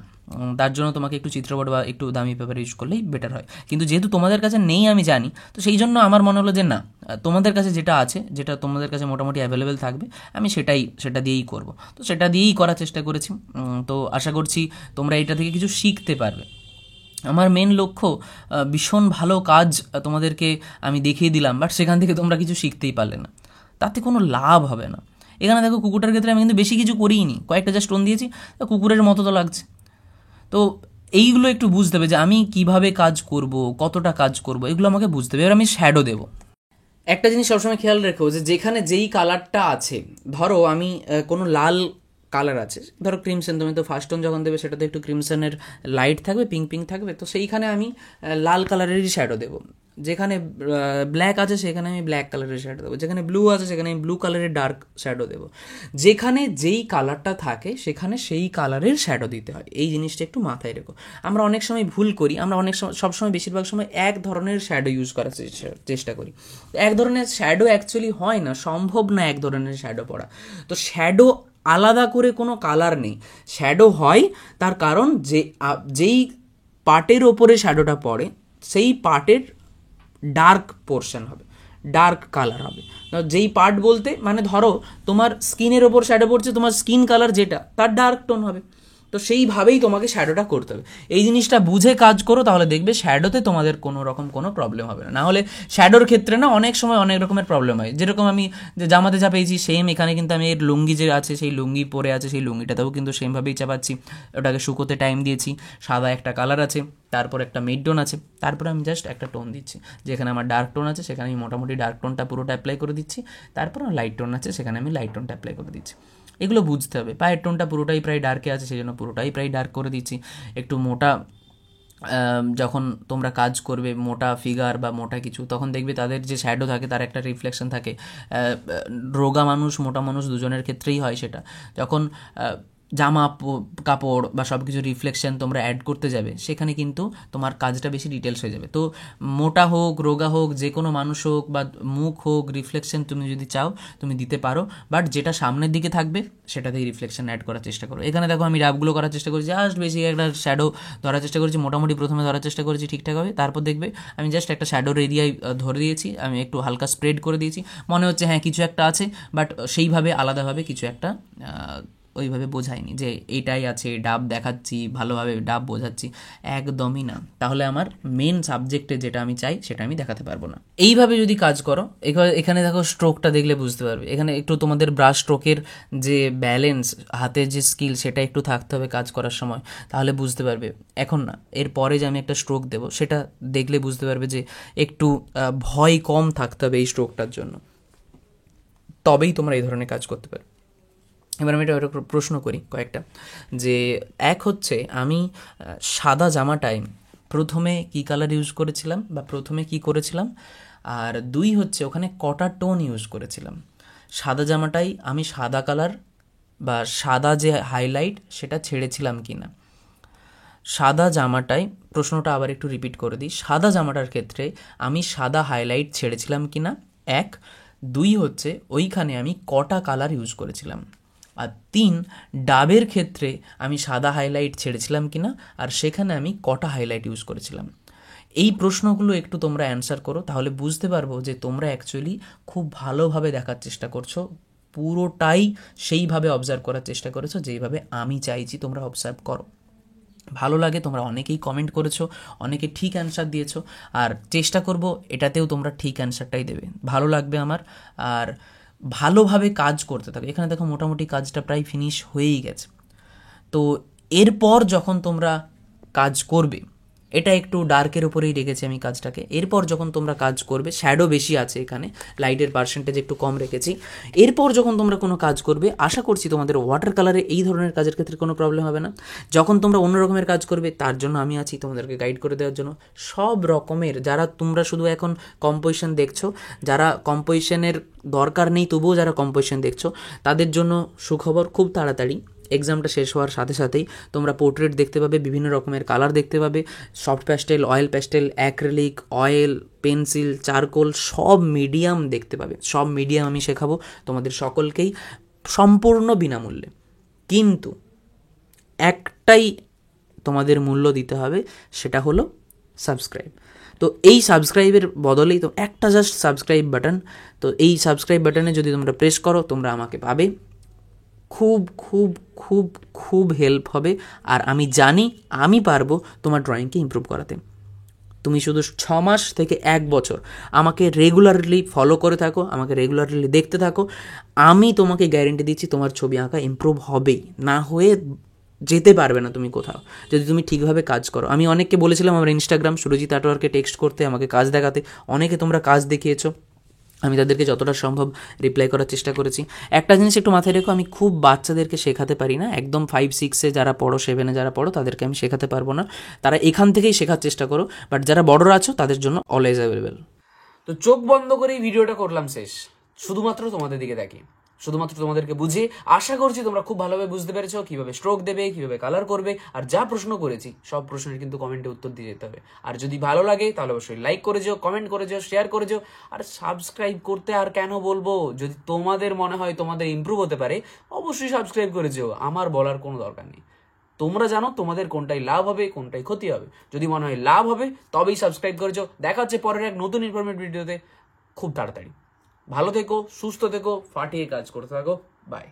তার জন্য তোমাকে একটু চিত্রপট বা একটু দামি পেপার ইউজ করলেই বেটার হয়। কিন্তু যেহেতু তোমাদের কাছে নেই আমি জানি, তো সেই জন্য আমার মনে হলো যে না, তোমাদের কাছে যেটা আছে, যেটা তোমাদের কাছে মোটামুটি অ্যাভেলেবেল থাকবে, আমি সেটা দিয়েই করব। তো সেটা দিয়েই করার চেষ্টা করেছি। তো আশা করছি তোমরা এটা থেকে কিছু শিখতে পারবে। আমার মেন লক্ষ্য ভীষণ ভালো কাজ তোমাদেরকে আমি দেখিয়ে দিলাম, বাট সেখান থেকে তোমরা কিছু শিখতেই পারলে না, তাতে কোনো লাভ হবে না। এখানে দেখো কুকুরটার ক্ষেত্রে আমি কিন্তু বেশি কিছু করিনি, কয়েকটা জাস্ট টোন দিয়েছি, কুকুরের মতো তো লাগছে। তো এইগুলো একটু বুঝতে হবে যে আমি কিভাবে কাজ করব, কতটা কাজ করব, এগুলো আমাকে বুঝতে হবে। এবার আমি শ্যাডো দেবো। একটা জিনিস সবসময় খেয়াল রেখো যে যেখানে যেই কালারটা আছে, ধরো আমি কোনো লাল কালার আছে, ধরো ক্রিমসন, তুমি তো ফার্স্ট টোন যখন দেবে সেটাতে একটু ক্রিমসনের লাইট থাকবে, পিঙ্ক থাকবে, তো সেইখানে আমি লাল কালারেরই শ্যাডো দেবো। যেখানে ব্ল্যাক আছে সেখানে আমি ব্ল্যাক কালারের শ্যাডো দেবো, যেখানে ব্লু আছে সেখানে আমি ব্লু কালারের ডার্ক শ্যাডো দেবো। যেখানে যেই কালারটা থাকে সেখানে সেই কালারের শ্যাডো দিতে হয়, এই জিনিসটা একটু মাথায় রেখো। আমরা অনেক সময় ভুল করি, আমরা অনেক সময়, সবসময় বেশিরভাগ সময় এক ধরনের শ্যাডো ইউজ করার চেষ্টা করি। এক ধরনের শ্যাডো অ্যাকচুয়ালি হয় না, সম্ভব না এক ধরনের শ্যাডো পড়া। তো শ্যাডো আলাদা করে কোনো কালার নেই, শ্যাডো হয় তার কারণ যেই পার্টের ওপরে শ্যাডোটা পড়ে সেই পার্টের ডার্ক পোর্শন হবে, ডার্ক কালার হবে। যেই পার্ট বলতে মানে ধরো তোমার স্কিনের ওপর শ্যাডো পড়ছে, তোমার স্কিন কালার যেটা তার ডার্ক টোন হবে। তো সেইভাবেই তোমাকে শ্যাডোটা করতে হবে। এই জিনিসটা বুঝে কাজ করো, তাহলে দেখবে শ্যাডোতে তোমাদের কোনো রকম কোনো প্রবলেম হবে না। নাহলে শ্যাডোর ক্ষেত্রে না অনেক সময় অনেক রকমের প্রবলেম হয়। যেরকম আমি যে জামাতে যা পেয়েছি সেম এখানে কিন্তু আমি এর লুঙ্গি যে আছে সেই লুঙ্গি পরে আছে, সেই লুঙ্গিটাতেও কিন্তু সেমভাবেই চাপাচ্ছি। ওটাকে শুকোতে টাইম দিয়েছি, সাদা একটা কালার আছে, তারপর একটা মিড টোন আছে, তারপরে আমি জাস্ট একটা টোন দিচ্ছি। যেখানে আমার ডার্ক টোন আছে সেখানে আমি মোটামুটি ডার্ক টোনটা পুরোটা অ্যাপ্লাই করে দিচ্ছি, তারপর লাইট টোন আছে সেখানে আমি লাইট টোনটা অ্যাপ্লাই করে দিচ্ছি। এগুলো বুঝতে হবে। পায়ের টোনটা পুরোটাই প্রায় ডার্কে আছে, সেই জন্য পুরোটাই প্রায় ডার্ক করে দিচ্ছি। একটু মোটা যখন তোমরা কাজ করবে, মোটা ফিগার বা মোটা কিছু, তখন দেখবে তাদের যে শ্যাডো থাকে তার একটা রিফ্লেকশন থাকে। রোগা মানুষ মোটা মানুষ দুজনের ক্ষেত্রেই হয় সেটা। যখন জামা কাপড় বা সব কিছু রিফ্লেকশন তোমরা অ্যাড করতে যাবে, সেখানে কিন্তু তোমার কাজটা বেশি ডিটেলস হয়ে যাবে। তো মোটা হোক, রোগা হোক, যে কোনো মানুষ হোক বা মুখ হোক, রিফ্লেকশন তুমি যদি চাও তুমি দিতে পারো, বাট যেটা সামনের দিকে থাকবে সেটাতেই রিফ্লেকশন অ্যাড করার চেষ্টা করো। এখানে দেখো আমি রাবগুলো করার চেষ্টা করেছি, জাস্ট বেশি একটা শ্যাডো ধরার চেষ্টা করেছি, মোটামুটি প্রথমে ধরার চেষ্টা করেছি ঠিকঠাক হবে, তারপর দেখবে আমি জাস্ট একটা শ্যাডোর এরিয়ায় ধরে দিয়েছি, আমি একটু হালকা স্প্রেড করে দিয়েছি, মনে হচ্ছে হ্যাঁ কিছু একটা আছে, বাট সেইভাবে আলাদাভাবে কিছু একটা ওইভাবে বোঝায়নি যে এইটাই আছে, ডাব দেখাচ্ছি ভালোভাবে, ডাব বোঝাচ্ছি, একদমই না। তাহলে আমার মেন সাবজেক্টে যেটা আমি চাই সেটা আমি দেখাতে পারবো না। এইভাবে যদি কাজ করো, এখানে দেখো স্ট্রোকটা দেখলে বুঝতে পারবে, এখানে একটু তোমাদের ব্রাশ স্ট্রোকের যে ব্যালেন্স, হাতের যে স্কিল, সেটা একটু থাকতে হবে কাজ করার সময়, তাহলে বুঝতে পারবে। এখন না, এরপরে যে আমি একটা স্ট্রোক দেবো সেটা দেখলে বুঝতে পারবে যে একটু ভয় কম থাকতে হবে এই স্ট্রোকটার জন্য, তবেই তোমরা এই ধরনের কাজ করতে পারবে। এবার আমি এটা প্রশ্ন করি কয়েকটা, যে এক হচ্ছে আমি সাদা জামাটায় প্রথমে কি কালার ইউজ করেছিলাম বা প্রথমে কি করেছিলাম, আর দুই হচ্ছে ওখানে কটা টোন ইউজ করেছিলাম। সাদা জামাটাই আমি সাদা কালার বা সাদা যে হাইলাইট সেটা ছেড়েছিলাম কি না। সাদা জামাটায়, প্রশ্নটা আবার একটু রিপিট করে দিই, সাদা জামাটার ক্ষেত্রে আমি সাদা হাইলাইট ছেড়েছিলাম কি না, এক। দুই হচ্ছে ওইখানে আমি কটা কালার ইউজ করেছিলাম। আর তিন, ডাবের ক্ষেত্রে আমি সাদা হাইলাইট ছেড়েছিলাম কিনা, আর সেখানে আমি কটা হাইলাইট ইউজ করেছিলাম। এই প্রশ্নগুলো একটু তোমরা অ্যান্সার করো, তাহলে বুঝতে পারবো যে তোমরা অ্যাকচুয়ালি খুব ভালোভাবে দেখার চেষ্টা করছো, পুরোটাই সেইভাবে অবজার্ভ করার চেষ্টা করেছো যেইভাবে আমি চাইছি তোমরা অবজার্ভ করো। ভালো লাগে, তোমরা অনেকেই কমেন্ট করেছো, অনেকে ঠিক অ্যান্সার দিয়েছো, আর চেষ্টা করব এটাতেও তোমরা ঠিক অ্যান্সারটাই দেবে, ভালো লাগবে আমার। আর ভালোভাবে কাজ করতে থাকো। এখানে দেখো মোটামুটি কাজটা প্রায় ফিনিশ হয়েই গেছে। তো এরপর যখন তোমরা কাজ করবে, এটা একটু ডার্কের উপরেই রেখেছি আমি কাজটাকে, এরপর যখন তোমরা কাজ করবে, শ্যাডো বেশি আছে এখানে, লাইটের পার্সেন্টেজ একটু কম রেখেছি, এরপর যখন তোমরা কোনো কাজ করবে, আশা করছি তোমাদের ওয়াটার কালারে এই ধরনের কাজের ক্ষেত্রে কোনো প্রবলেম হবে না। যখন তোমরা অন্য রকমের কাজ করবে, তার জন্য আমি আছি তোমাদেরকে গাইড করে দেওয়ার জন্য। সব রকমের, যারা তোমরা শুধু এখন কম্পোজিশন দেখছো, যারা কম্পোজিশনের দরকার নেই তবুও যারা কম্পোজিশন দেখছো, তাদের জন্য সুখবর, খুব তাড়াতাড়ি এক্সামটা শেষ হওয়ার সাথে সাথেই তোমরা পোর্ট্রেট দেখতে পাবে, বিভিন্ন রকমের কালার দেখতে পাবে, soft pastel, oil pastel, acrylic, oil, pencil, charcoal, সব মিডিয়াম দেখতে পাবে। সব মিডিয়াম আমি শেখাবো তোমাদের সকলকেই সম্পূর্ণ বিনামূল্যে। কিন্তু একটাই তোমাদের মূল্য দিতে হবে, সেটা হলো সাবস্ক্রাইব। তো এই সাবস্ক্রাইবের বদলেই তো একটা জাস্ট সাবস্ক্রাইব বাটন, তো এই সাবস্ক্রাইব বাটনে যদি তোমরা প্রেস করো, তোমরা আমাকে পাবে, খুব খুব খুব খুব হেল্প হবে। আর আমি জানি আমি পারবো তোমার ড্রয়িংকে ইমপ্রুভ করাতে। তুমি শুধু 6 মাস থেকে 1 বছর আমাকে রেগুলারলি ফলো করে থাকো, আমাকে রেগুলারলি দেখতে থাকো, আমি তোমাকে গ্যারেন্টি দিচ্ছি তোমার ছবি আঁকা ইমপ্রুভ হবেই, না হয়ে যেতে পারবে না তুমি কোথাও, যদি তুমি ঠিকভাবে কাজ করো। আমি অনেককে বলেছিলাম আমার ইনস্টাগ্রাম সুরজিৎ আটোয়ারকে টেক্সট করতে, আমাকে কাজ দেখাতে, অনেকে তোমরা কাজ দেখিয়েছো, আমি তাদেরকে যতটা সম্ভব রিপ্লাই করার চেষ্টা করেছি। একটা জিনিস একটু মাথায় রেখো, আমি খুব বাচ্চাদেরকে শেখাতে পারি না, একদম 5-6-এ যারা পড়ো, 7-এ যারা পড়ো, তাদেরকে আমি শেখাতে পারবো না, তারা এখান থেকেই শেখার চেষ্টা করো, বাট যারা বড়রা আছো তাদের জন্য অলওয়েজ অ্যাভেলেবেল। তো চোখ বন্ধ করে এই ভিডিওটা করলাম শেষ, শুধুমাত্র তোমাদের দিকে দেখি, শুধুমাত্র তোমাদেরকে বুঝিয়ে। আশা করছি তোমরা খুব ভালোভাবে বুঝতে পেরেছো কিভাবে স্ট্রোক দেবে, কিভাবে কালার করবে, আর যা প্রশ্ন করেছি সব প্রশ্নের কিন্তু কমেন্টে উত্তর দিয়ে যেতে হবে। আর যদি ভালো লাগে তাহলে অবশ্যই লাইক করে যাও, কমেন্ট করে যাও, শেয়ার করে যাও, আর সাবস্ক্রাইব করতে আর কেন বলবো, যদি তোমাদের মনে হয় তোমাদের ইমপ্রুভ হতে পারে, অবশ্যই সাবস্ক্রাইব করে যাও, আমার বলার কোনো দরকার নেই। তোমরা জানো তোমাদের কোনটাই লাভ হবে, কোনটাই ক্ষতি হবে। যদি মনে হয় লাভ হবে তবেই সাবস্ক্রাইব করে যাও। দেখা হচ্ছে পরের এক নতুন ইনফরমেটিভ ভিডিওতে খুব তাড়াতাড়ি। ভালো থেকো, সুস্থ থেকো, ফাটিয়ে কাজ করতে থাকো। বাই।